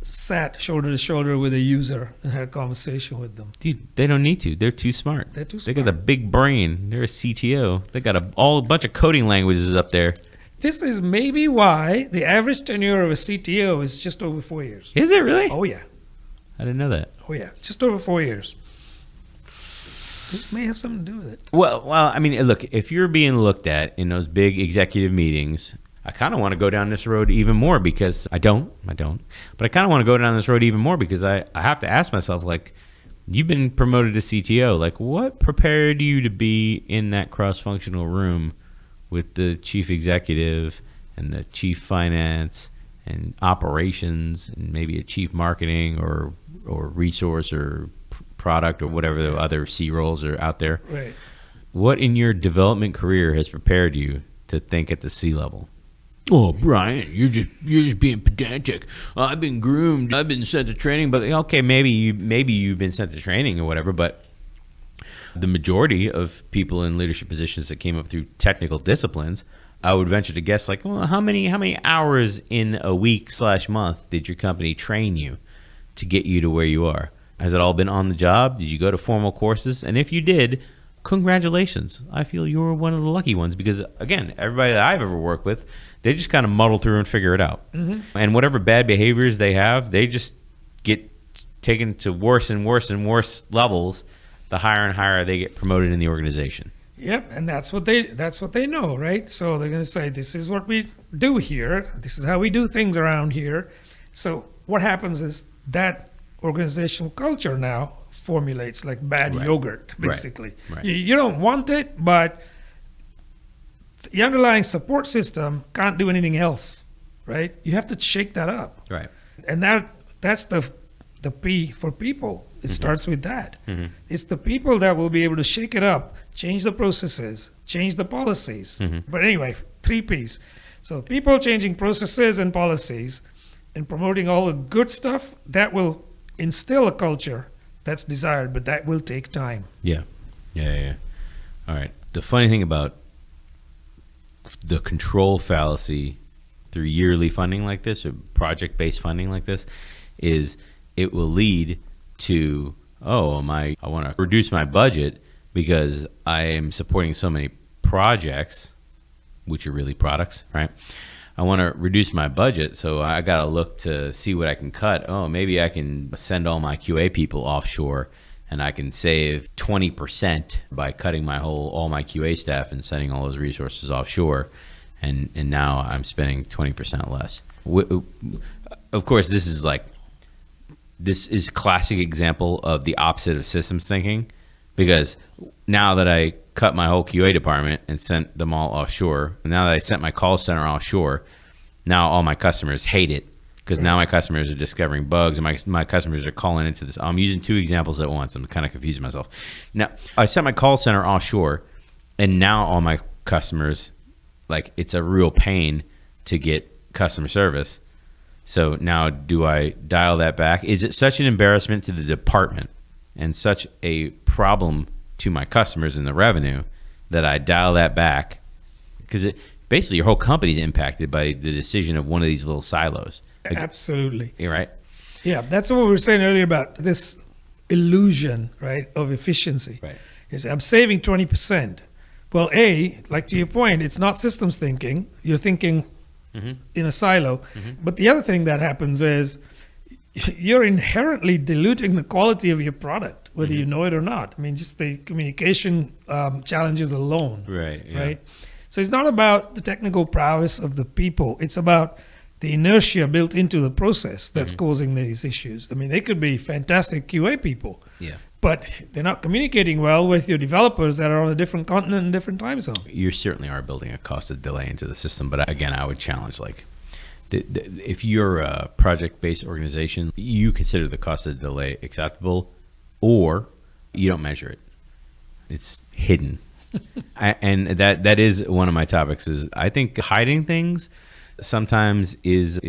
sat shoulder to shoulder with a user and had a conversation with them. Dude, they don't need to. They're too smart. They're too They smart. got the big brain. They're a CTO. They got a bunch of coding languages up there. This is maybe why the average tenure of a CTO is just over 4 years. Is it really? Oh, yeah. I didn't know that. Oh, yeah. Just over 4 years. This may have something to do with it. Well, I mean, look, if you're being looked at in those big executive meetings, I kind of want to go down this road even more because I don't, but I kind of want to go down this road even more because I have to ask myself, like, you've been promoted to CTO, like, what prepared you to be in that cross-functional room with the chief executive and the chief finance and operations and maybe a chief marketing or resource or product or whatever the other C roles are out there? Right. What in your development career has prepared you to think at the C level? Oh, Brian, you're just being pedantic. I've been groomed. I've been sent to training, but okay, maybe you've been sent to training or whatever, but the majority of people in leadership positions that came up through technical disciplines, I would venture to guess, like, well, how many hours in a week/month did your company train you to get you to where you are? Has it all been on the job? Did you go to formal courses? And if you did, congratulations. I feel you're one of the lucky ones because, again, everybody that I've ever worked with, they just kind of muddle through and figure it out. Mm-hmm. And whatever bad behaviors they have, they just get taken to worse and worse and worse levels the higher and higher they get promoted in the organization. Yep, and that's what they know, right? So they're going to say, this is what we do here. This is how we do things around here. So what happens is that organizational culture now formulates like bad yogurt, basically. Right. You don't want it, but the underlying support system can't do anything else, right? You have to shake that up. Right. And that's the P for people. It starts with that. Mm-hmm. It's the people that will be able to shake it up, change the processes, change the policies. Mm-hmm. But anyway, 3 Ps. So people changing processes and policies and promoting all the good stuff, that will instill a culture that's desired, but that will take time. Yeah. All right. The funny thing about the control fallacy through yearly funding like this or project-based funding like this is it will lead to, I want to reduce my budget because I am supporting so many projects, which are really products, right? I want to reduce my budget, so I got to look to see what I can cut. Oh, maybe I can send all my QA people offshore and I can save 20% by cutting all my QA staff and sending all those resources offshore. And now I'm spending 20% less. Of course, this is classic example of the opposite of systems thinking, because now that I cut my whole QA department and sent them all offshore, and now that I sent my call center offshore, now all my customers hate it because now my customers are discovering bugs and my customers are calling into this. I'm using 2 examples at once. I'm kind of confusing myself. Now, I sent my call center offshore, and now all my customers, like, it's a real pain to get customer service. So now do I dial that back? Is it such an embarrassment to the department and such a problem to my customers and the revenue that I dial that back? Because basically your whole company is impacted by the decision of one of these little silos. Absolutely. You're right. Yeah, that's what we were saying earlier about this illusion, right, of efficiency. Right. Is I'm saving 20%. Well, like to your point, it's not systems thinking. You're thinking in a silo. Mm-hmm. But the other thing that happens is you're inherently diluting the quality of your product, whether you know it or not. I mean, just the communication challenges alone. Right. Yeah. Right. So it's not about the technical prowess of the people. It's about the inertia built into the process that's causing these issues. I mean, they could be fantastic QA people, but they're not communicating well with your developers that are on a different continent and different time zone. You certainly are building a cost of delay into the system. But again, I would challenge, like, if you're a project-based organization, you consider the cost of delay acceptable, or you don't measure it. It's hidden. And that is one of my topics. Is I think hiding things sometimes is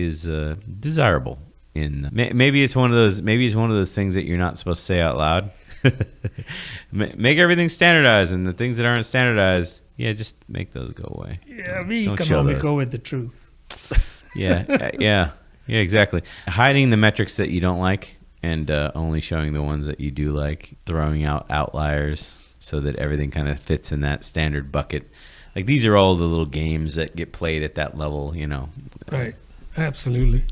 desirable. Maybe it's one of those things that you're not supposed to say out loud. Make everything standardized, and the things that aren't standardized, just make those go away. Yeah, we can only go with the truth. Yeah. Yeah, exactly. Hiding the metrics that you don't like and only showing the ones that you do like, throwing out outliers so that everything kind of fits in that standard bucket. Like these are all the little games that get played at that level, you know. Right. Absolutely.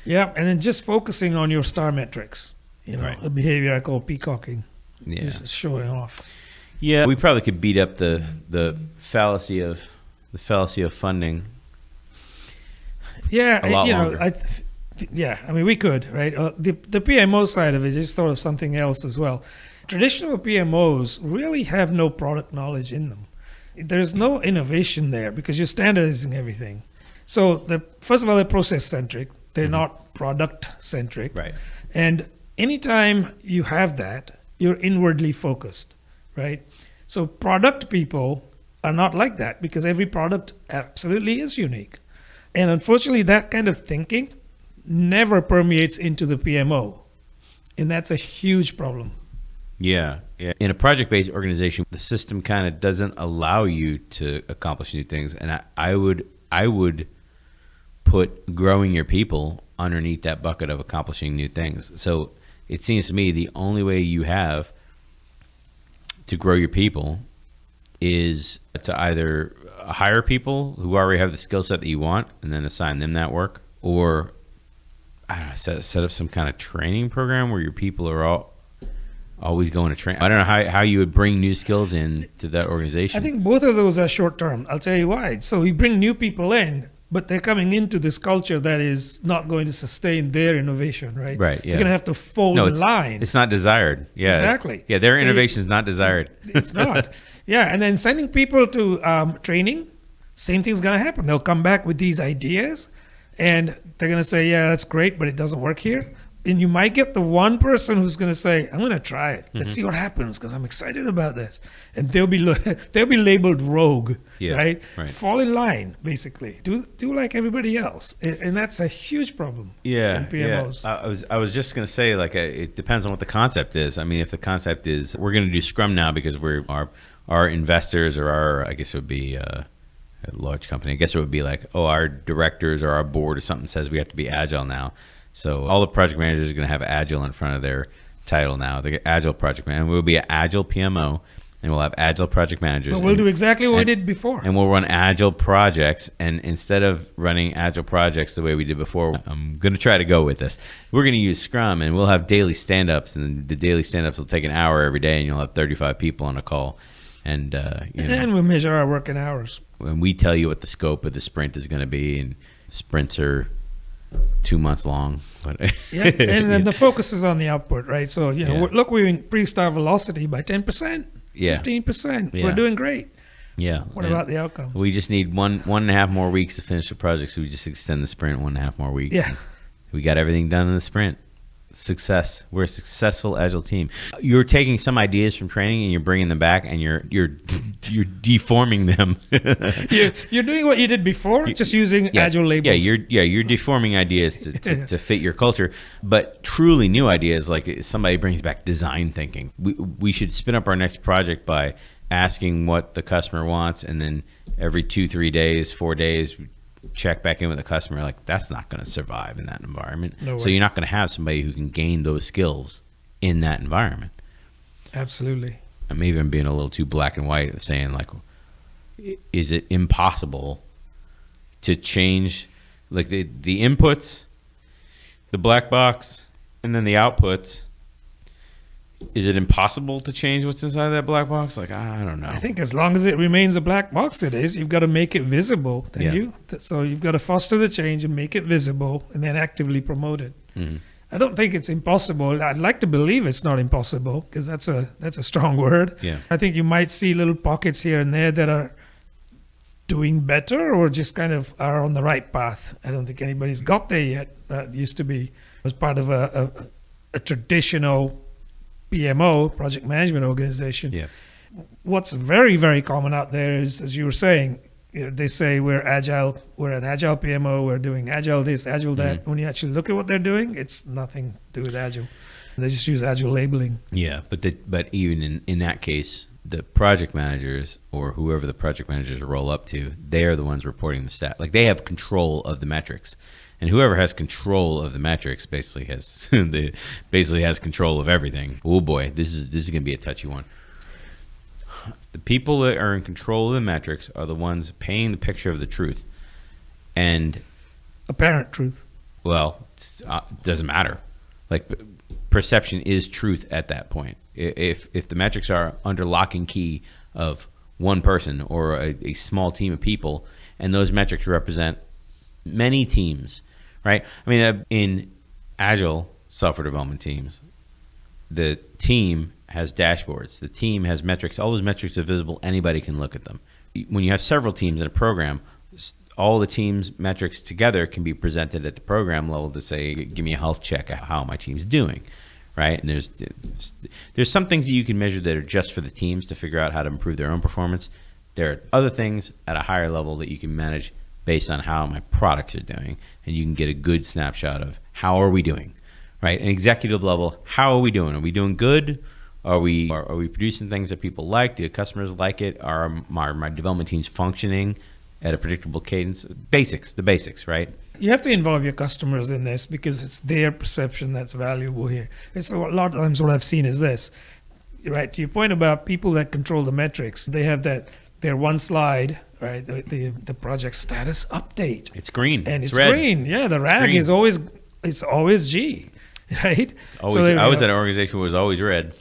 Yeah, and then just focusing on your star metrics, you know, Right. the behavior I call peacocking, Yeah. just showing off. Yeah, we probably could beat up the fallacy of funding. Yeah, A lot you longer. know, yeah, I mean, we could, right? The PMO side of it, just thought of something else as well. Traditional PMOs really have no product knowledge in them. There's no innovation there because you're standardizing everything. So first of all, they're process centric. They're not product centric. Right. And anytime you have that, you're inwardly focused, right? So product people are not like that because every product absolutely is unique. And unfortunately, that kind of thinking never permeates into the PMO. And that's a huge problem. Yeah, yeah. In a project-based organization, the system kind of doesn't allow you to accomplish new things, and I would put growing your people underneath that bucket of accomplishing new things. So it seems to me the only way you have to grow your people is to either hire people who already have the skill set that you want and then assign them that work, or I don't know, set up some kind of training program where your people are always going to train. I don't know how you would bring new skills in to that organization. I think both of those are short term. I'll tell you why. So we bring new people in, but they're coming into this culture that is not going to sustain their innovation, right? Right, yeah. You're going to have to fall in line. It's not desired. Yeah, Exactly. Yeah, their So innovation is not desired. It's not. Yeah, and then sending people to training, same thing's going to happen. They'll come back with these ideas, and they're going to say, yeah, that's great, but it doesn't work here. And you might get the one person who's going to say, I'm going to try it. Let's see what happens because I'm excited about this. And they'll be labeled rogue, Yeah, right? right. Fall in line, basically. Do like everybody else. And that's a huge problem in PMOs. Yeah. I was just gonna say, like, it depends on what the concept is. I mean, if the concept is we're gonna do Scrum now because our investors or our, I guess it would be a large company. I guess it would be like, oh, our directors or our board or something says we have to be Agile now. So all the project managers are gonna have Agile in front of their title now. They're Agile project manager. We'll be an Agile PMO. And we'll have Agile project managers. But we'll do exactly what we did before. And we'll run Agile projects. And instead of running Agile projects the way we did before, I'm going to try to go with this. We're going to use Scrum, and we'll have daily stand-ups. And the daily stand-ups will take an hour every day, and you'll have 35 people on a call. And, and we'll measure our working hours. When we tell you what the scope of the sprint is going to be, and sprints are 2 months long. Yeah, and then the focus is on the output, right? So, look, we increased our velocity by 10%. Yeah. 15%. Yeah. We're doing great. Yeah. What about the outcomes? We just need one and a half more weeks to finish the project, so we just extend the sprint 1.5 more weeks. Yeah. We got everything done in the sprint. Success. We're a successful Agile team. You're taking some ideas from training and you're bringing them back, and you're deforming them. You're doing what you did before, just using Agile labels. You're deforming ideas to fit your culture, but truly new ideas, like somebody brings back design thinking. We should spin up our next project by asking what the customer wants, and then every 2-3 days, 4 days, check back in with the customer. Like, that's not going to survive in that environment. No way. So you're not going to have somebody who can gain those skills in that environment. Absolutely. Maybe I'm being a little too black and white, saying, like, is it impossible to change, like, the inputs, the black box, and then the outputs? Is it impossible to change what's inside that black box? Like, I don't know. I think as long as it remains a black box, it is. You've got to make it visible. So you've got to foster the change and make it visible, and then actively promote it. Mm-hmm. I don't think it's impossible. I'd like to believe it's not impossible, because that's a strong word. Yeah. I think you might see little pockets here and there that are doing better or just kind of are on the right path. I don't think anybody's got there yet. That used to be as part of a traditional PMO, project management organization. Yeah. What's very, very common out there is, as you were saying, they say we're Agile, we're an Agile PMO, we're doing Agile this, Agile that. Mm-hmm. When you actually look at what they're doing, it's nothing to do with Agile. They just use Agile labeling. Yeah, but even in that case, the project managers or whoever the project managers roll up to, they are the ones reporting the stat. Like, they have control of the metrics. And whoever has control of the metrics basically has has control of everything. Oh boy, this is going to be a touchy one. The people that are in control of the metrics are the ones painting the picture of the truth. And apparent truth. Well, it doesn't matter. Like, perception is truth at that point. If the metrics are under lock and key of one person or a small team of people, and those metrics represent many teams, right? I mean, in Agile software development teams, the team has dashboards. The team has metrics. All those metrics are visible. Anybody can look at them. When you have several teams in a program, all the team's metrics together can be presented at the program level to say, give me a health check of how my team's doing, right? And there's some things that you can measure that are just for the teams to figure out how to improve their own performance. There are other things at a higher level that you can manage based on how my products are doing, and you can get a good snapshot of how are we doing, right? An executive level, how are we doing? Are we doing good? Are we producing things that people like? Do customers like it? Are my development teams functioning at a predictable cadence? The basics, right? You have to involve your customers in this because it's their perception that's valuable here. It's a lot of times what I've seen is this, right? To your point about people that control the metrics, they have their one slide, right? The project status update. It's green. And it's red. Green. Yeah, the RAG is always G, right? Always, I was at an organization where it was always red.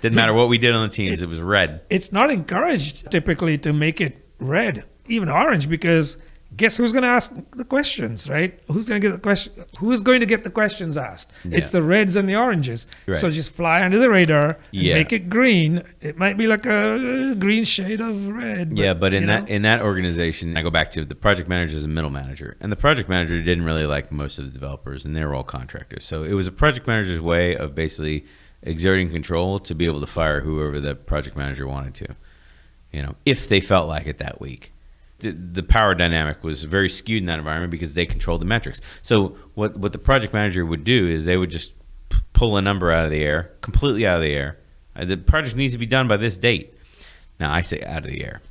Didn't matter what we did on the teams, it was red. It's not encouraged typically to make it red, even orange, because guess who's going to ask the questions, right? Who's going to get the question? Who is going to get the questions asked? Yeah. It's the reds and the oranges. Right. So just fly under the radar and make it green. It might be like a green shade of red. But in that organization, I go back to the project manager is a middle manager, and the project manager didn't really like most of the developers, and they were all contractors. So it was a project manager's way of basically exerting control to be able to fire whoever the project manager wanted to, if they felt like it that week. The power dynamic was very skewed in that environment because they controlled the metrics. So what the project manager would do is they would just pull a number out of the air, completely out of the air. The project needs to be done by this date. Now, I say out of the air.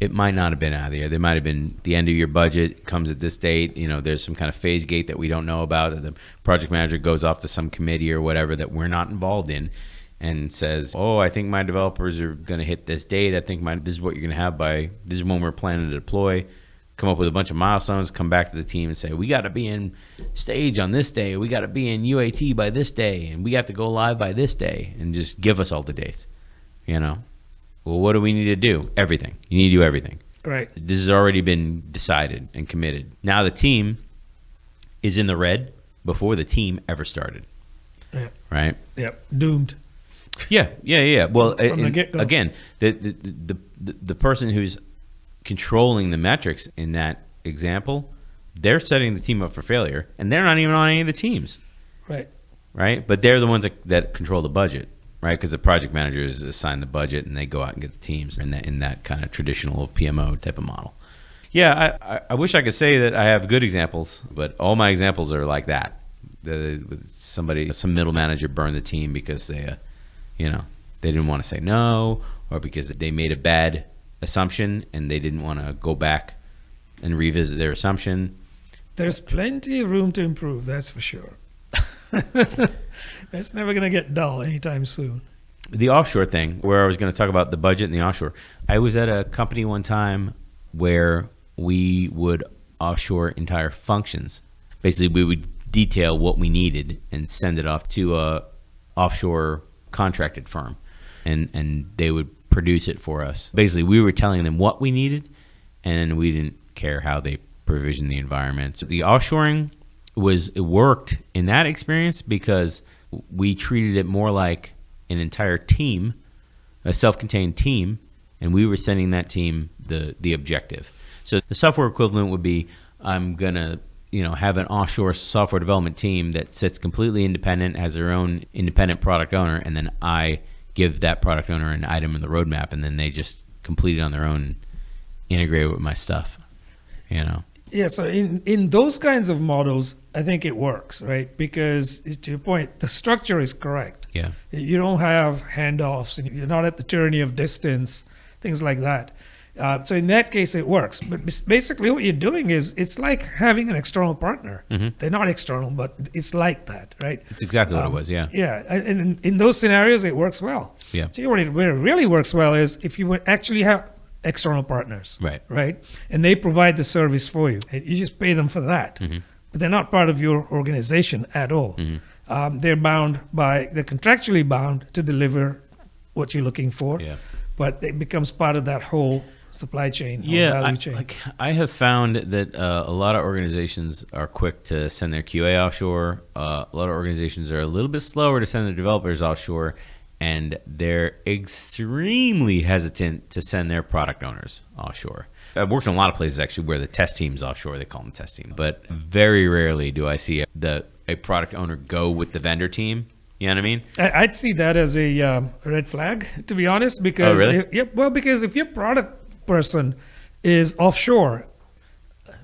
It might not have been out of the air. There might have been the end of your budget comes at this date. There's some kind of phase gate that we don't know about. Or the project manager goes off to some committee or whatever that we're not involved in, and says, I think my developers are going to hit this date. I think this is what you're going to have this is when we're planning to deploy. Come up with a bunch of milestones, come back to the team and say, we got to be in stage on this day. We got to be in UAT by this day. And we have to go live by this day. And just give us all the dates. Well, what do we need to do? Everything. You need to do everything. Right. This has already been decided and committed. Now the team is in the red before the team ever started. Yeah. Right? Yep. Doomed. Yeah. Well, from the get-go. Again, the person who's controlling the metrics in that example, they're setting the team up for failure, and they're not even on any of the teams. Right. But they're the ones that control the budget, right? Because the project managers assign the budget, and they go out and get the teams in that kind of traditional PMO type of model. Yeah, I wish I could say that I have good examples, but all my examples are like that. Some middle manager burned the team because they didn't want to say no, or because they made a bad assumption and they didn't want to go back and revisit their assumption. There's plenty of room to improve, that's for sure. That's never going to get dull anytime soon. The offshore thing, where I was going to talk about the budget and the offshore. I was at a company one time where we would offshore entire functions. Basically, we would detail what we needed and send it off to a offshore contracted firm, and they would produce it for us. Basically, we were telling them what we needed, and we didn't care how they provisioned the environment. So the offshoring it worked in that experience because we treated it more like an entire team, a self-contained team, and we were sending that team the objective. So the software equivalent would be, I'm gonna have an offshore software development team that sits completely independent, has their own independent product owner, and then I give that product owner an item in the roadmap, and then they just complete it on their own, integrate it with my stuff, Yeah, so in those kinds of models, I think it works, right? Because to your point, the structure is correct. Yeah. You don't have handoffs, and you're not at the tyranny of distance, things like that. So in that case, it works. But basically what you're doing is it's like having an external partner. They're not external, but it's like that, right? It's exactly what it was, yeah. Yeah, and in those scenarios, it works well. Yeah. So where it really works well is if you would actually have external partners, right? And they provide the service for you. And you just pay them for that. But they're not part of your organization at all. They're contractually bound to deliver what you're looking for. Yeah. But it becomes part of that whole supply chain or value chain. I have found that a lot of organizations are quick to send their QA offshore. A lot of organizations are a little bit slower to send their developers offshore, and they're extremely hesitant to send their product owners offshore. I've worked in a lot of places actually where the test team's offshore. They call them test team, but very rarely do I see a product owner go with the vendor team. You know what I mean? I'd see that as a red flag, to be honest, because because if your product person is offshore,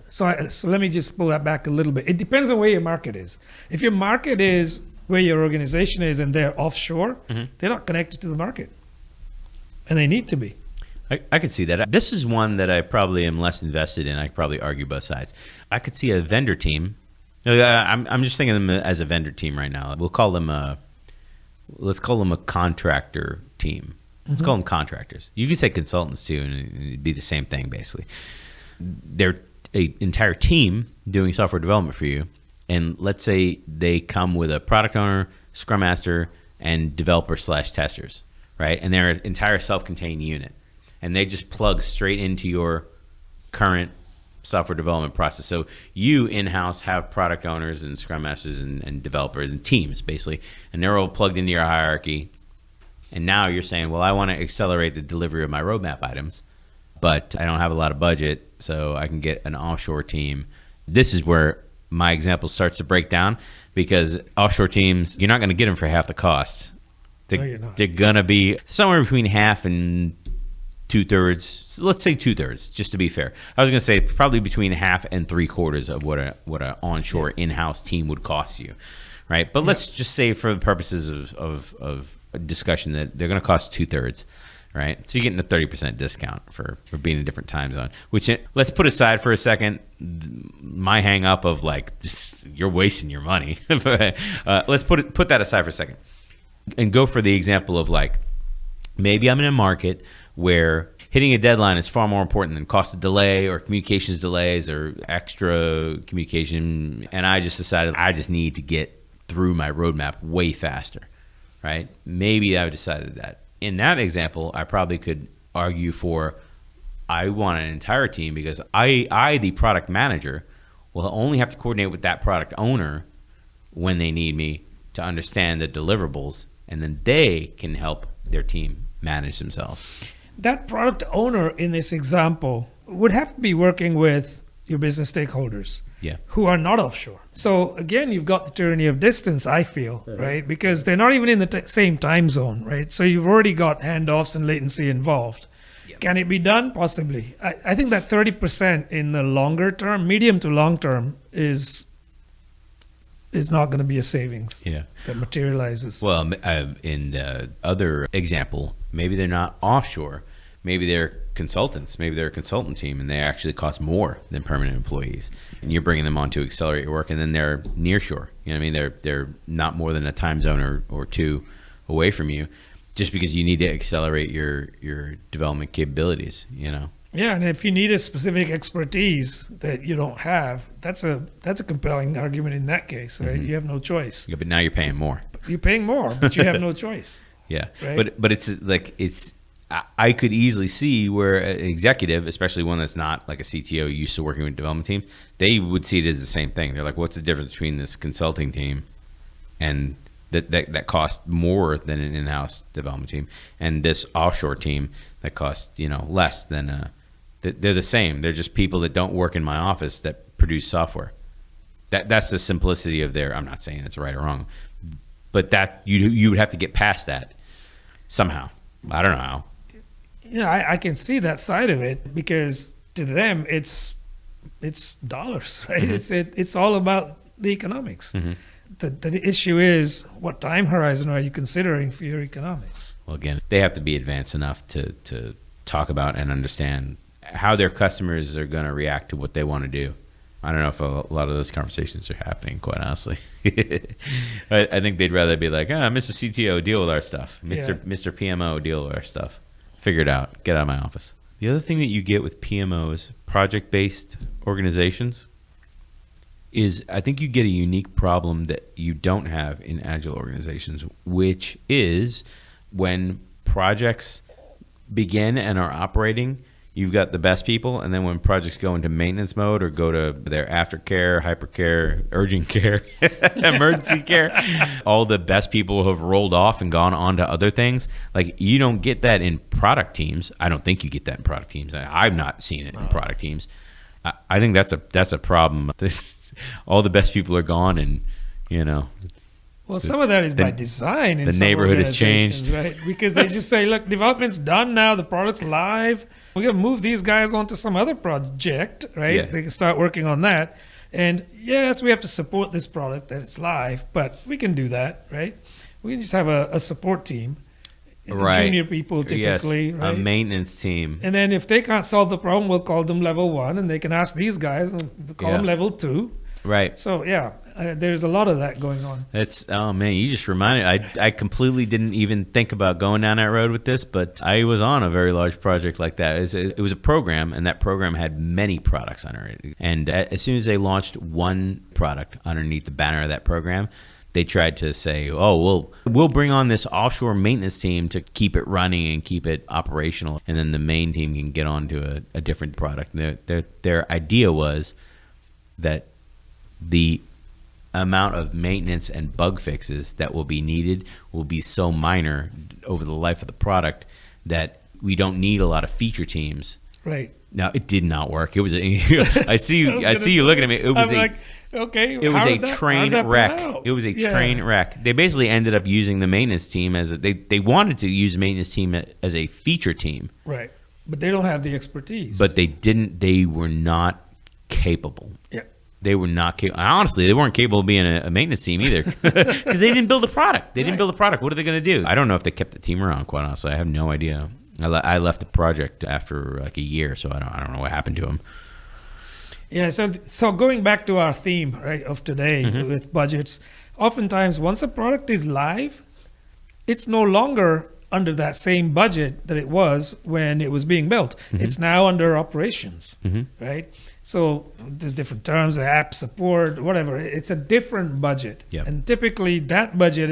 so let me just pull that back a little bit. It depends on where your market is. If your market is where your organization is and they're offshore, they're not connected to the market, and they need to be. I could see that. This is one that I probably am less invested in. I could probably argue both sides. I could see a vendor team. I'm just thinking of them as a vendor team right now. We'll call them let's call them a contractor team. Let's call them contractors. You could say consultants too, and it'd be the same thing basically. They're an entire team doing software development for you, and let's say they come with a product owner, scrum master, and developer/testers, right? And they're an entire self-contained unit, and they just plug straight into your current software development process. So you in-house have product owners and scrum masters and developers and teams basically, and they're all plugged into your hierarchy. And now you're saying, well, I want to accelerate the delivery of my roadmap items, but I don't have a lot of budget, so I can get an offshore team. This is where my example starts to break down, because offshore teams, you're not going to get them for half the cost. They're going to be somewhere between half and 2/3. Let's say 2/3, just to be fair. I was going to say probably between half and 3/4 of what an onshore in-house team would cost you, right? But let's just say for the purposes of discussion that they're going to cost 2/3, right? So you're getting a 30% discount for being in a different time zone, which let's put aside for a second my hang up of like this, you're wasting your money. Let's put that aside for a second and go for the example of like, maybe I'm in a market where hitting a deadline is far more important than cost of delay or communications delays or extra communication. And I just decided I just need to get through my roadmap way faster, right? Maybe I've decided that. In that example, I probably could argue for, I want an entire team because I, the product manager, will only have to coordinate with that product owner when they need me to understand the deliverables, and then they can help their team manage themselves. That product owner in this example would have to be working with your business stakeholders who are not offshore. So again, you've got the tyranny of distance, I feel, right? Because they're not even in the same time zone, right? So you've already got handoffs and latency involved. Can it be done? Possibly. I think that 30% in the longer term, medium to long term, is not going to be a savings that materializes. Well, in the other example, maybe they're not offshore. Maybe they're consultants. Maybe they're a consultant team, and they actually cost more than permanent employees. And you're bringing them on to accelerate your work, and then they're nearshore. You know what I mean? They're not more than a time zone or two away from you, just because you need to accelerate your development capabilities. You know. Yeah, and if you need a specific expertise that you don't have, that's a compelling argument in that case, right? You have no choice. Yeah, but now you're paying more. You're paying more, but you have no choice. Yeah, right? but it's like I could easily see where an executive, especially one that's not like a CTO used to working with development teams, they would see it as the same thing. They're like, what's the difference between this consulting team and that costs more than an in-house development team, and this offshore team that costs less than they're the same. They're just people that don't work in my office that produce software. That's the simplicity of their. I'm not saying it's right or wrong, but that you would have to get past that somehow. I don't know how. I can see that side of it, because to them it's dollars, right? It's all about the economics. The issue is, what time horizon are you considering for your economics? Well, again, they have to be advanced enough to talk about and understand how their customers are going to react to what they want to do. I don't know if a lot of those conversations are happening, quite honestly. I think they'd rather be like, Mr. CTO, deal with our stuff. Mr. PMO, deal with our stuff. Figure it out. Get out of my office. The other thing that you get with PMOs, project-based organizations, is I think you get a unique problem that you don't have in Agile organizations, which is when projects begin and are operating, you've got the best people, and then when projects go into maintenance mode or go to their aftercare, hypercare, urgent care, emergency care, all the best people have rolled off and gone on to other things. Like, you don't get that in product teams. I don't think you get that in product teams. I've not seen it in product teams. I think that's a problem. All the best people are gone, and well, some of that is by design. In the some neighborhood has changed, right? Because they just say, look, development's done now, the product's live. We're going to move these guys onto some other project, right? Yeah. So they can start working on that. And yes, we have to support this product that it's live, but we can do that, right? We can just have a support team, right? Junior people typically, yes, right? A maintenance team. And then if they can't solve the problem, we'll call them level 1, and they can ask these guys and call them level 2. Right. So there's a lot of that going on. Oh man, you just reminded. I completely didn't even think about going down that road with this, but I was on a very large project like that. It was a program, and that program had many products under it. And as soon as they launched one product underneath the banner of that program, they tried to say, "Oh, we'll bring on this offshore maintenance team to keep it running and keep it operational, and then the main team can get on to a different product." Their idea was that the amount of maintenance and bug fixes that will be needed will be so minor over the life of the product that we don't need a lot of feature teams. Right. Now, it did not work. It was I see you looking at me. It was it was a train wreck. It was a train wreck. They basically ended up using the maintenance team they wanted to use the maintenance team as a feature team. Right. But they don't have the expertise. But they were not capable. Yeah. They were not capable. Honestly, they weren't capable of being a maintenance team either, because they didn't build a product. They didn't build a product. What are they going to do? I don't know if they kept the team around, quite honestly. I have no idea. I left the project after like a year, so I don't know what happened to them. Yeah, so going back to our theme, right, of today with budgets, oftentimes once a product is live, it's no longer under that same budget that it was when it was being built. It's now under operations, right? So there's different terms, app support, whatever. It's a different budget. Yep. And typically that budget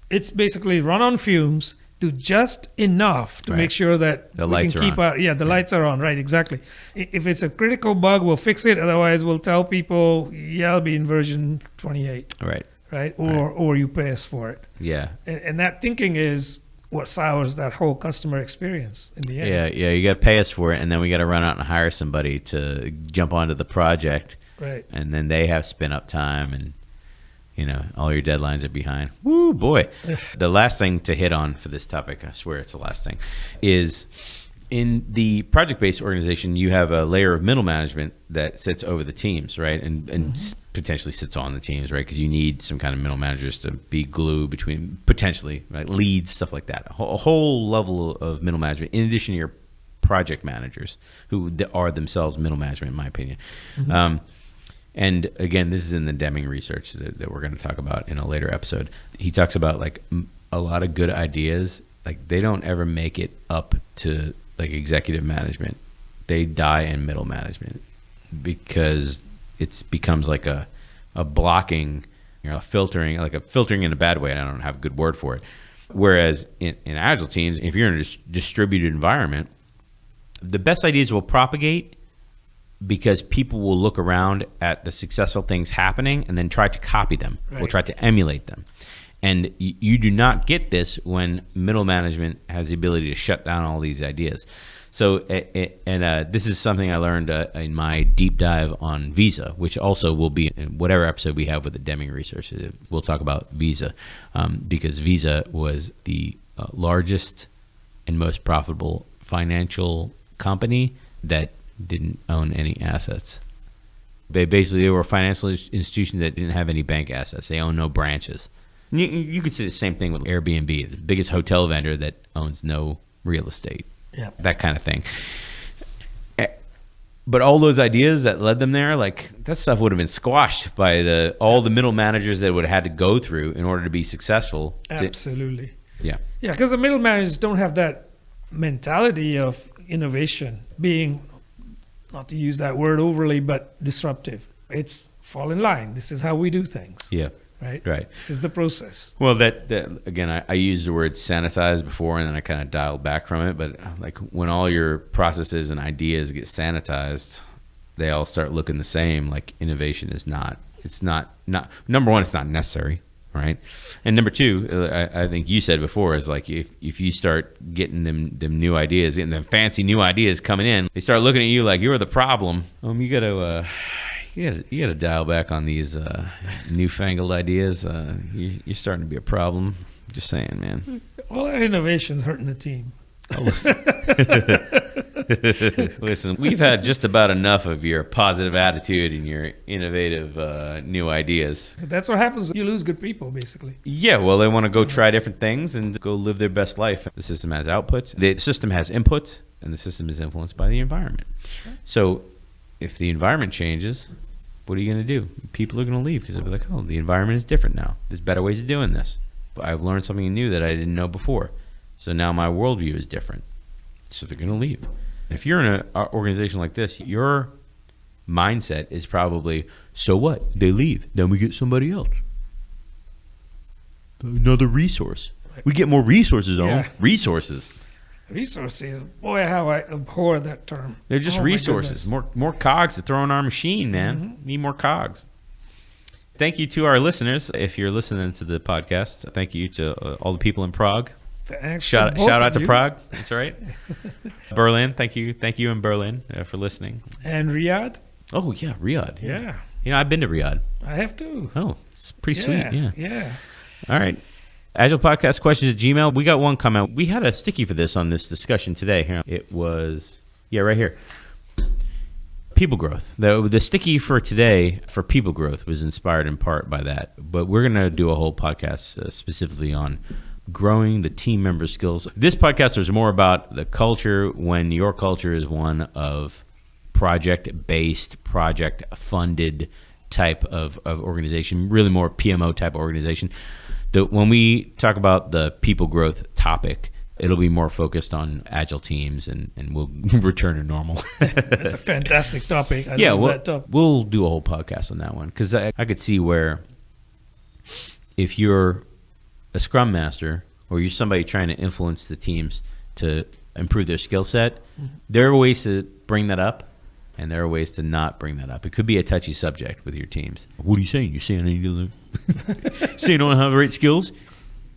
it's basically run on fumes, do just enough to make sure that the we lights can are keep on. the lights are on, right, exactly. If it's a critical bug, we'll fix it. Otherwise, we'll tell people, I'll be in version 28. Right? Or you pay us for it. Yeah. And that thinking is what sours that whole customer experience in the end. Yeah. You got to pay us for it, and then we got to run out and hire somebody to jump onto the project. Right. And then they have spin up time, and all your deadlines are behind. Woo, boy. The last thing to hit on for this topic, I swear it's the last thing, is in the project-based organization, you have a layer of middle management that sits over the teams, right? And potentially sits on the teams, right? Because you need some kind of middle managers to be glue between, potentially, right? Leads, stuff like that. A whole level of middle management, in addition to your project managers, who are themselves middle management, in my opinion. And again, this is in the Deming research that we're going to talk about in a later episode. He talks about like a lot of good ideas, like they don't ever make it up to like executive management. They die in middle management because it becomes like a blocking, filtering, like a filtering in a bad way. I don't have a good word for it. Whereas in Agile teams, if you're in a distributed environment, the best ideas will propagate because people will look around at the successful things happening and then try to copy them or try to emulate them. And you do not get this when middle management has the ability to shut down all these ideas. So, this is something I learned in my deep dive on Visa, which also will be in whatever episode we have with the Deming research. We'll talk about Visa because Visa was the largest and most profitable financial company that didn't own any assets. They were a financial institution that didn't have any bank assets. They own no branches. You could say the same thing with Airbnb, the biggest hotel vendor that owns no real estate. Yeah. That kind of thing. But all those ideas that led them there, like that stuff would have been squashed by all the middle managers that would have had to go through in order to be successful. Absolutely. Yeah. Yeah, because the middle managers don't have that mentality of innovation being, not to use that word overly, but disruptive. It's fall in line. This is how we do things. Yeah. Right. Right. This is the process. Well, that again, I used the word sanitize before, and then I kind of dialed back from it. But like when all your processes and ideas get sanitized, they all start looking the same. Like innovation is not. It's not number one. It's not necessary, right? And number two, I think you said before, is like if you start getting them new ideas, getting them fancy new ideas coming in, they start looking at you like you're the problem. You got to. You got to dial back on these newfangled ideas. You're starting to be a problem. Just saying, man. All our innovation's hurting the team. Oh, listen, we've had just about enough of your positive attitude and your innovative new ideas. That's what happens. You lose good people, basically. Yeah, well, they want to go try different things and go live their best life. The system has outputs. The system has inputs, and the system is influenced by the environment. Sure. So if the environment changes, what are you going to do? People are going to leave because they'll be like, oh, the environment is different now. There's better ways of doing this. But I've learned something new that I didn't know before. So now my worldview is different. So they're going to leave. If you're in an organization like this, your mindset is probably, so what? They leave. Then we get somebody else. Another resource. We get more resources, Yeah. Resources. Resources, boy, how I abhor that term. They're just resources, more cogs to throw in our machine, man. Mm-hmm. Need more cogs. Thank you to our listeners. If you're listening to the podcast, thank you to all the people in Prague. Shout out to Prague. That's right. Berlin, thank you in Berlin for listening. And Riyadh. Oh yeah, Riyadh. Yeah. I've been to Riyadh. I have too. Oh, it's pretty sweet. Yeah. Yeah. All right. Agile Podcast questions at Gmail. We got one comment. We had a sticky for this on this discussion today. Here it was, right here. People growth. The sticky for today for people growth was inspired in part by that. But we're going to do a whole podcast specifically on growing the team member skills. This podcast was more about the culture when your culture is one of project-based, project-funded type of organization, really more PMO type of organization. When we talk about the people growth topic, it'll be more focused on agile teams, and we'll return to normal. That's a fantastic topic. I love that topic. We'll do a whole podcast on that one because I could see where if you're a scrum master or you're somebody trying to influence the teams to improve their skill set, there are ways to bring that up. And there are ways to not bring that up. It could be a touchy subject with your teams. What are you saying? You're saying I need to saying I don't have the right skills?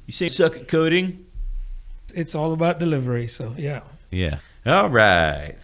You say suck at coding? It's all about delivery, so yeah. Yeah. All right.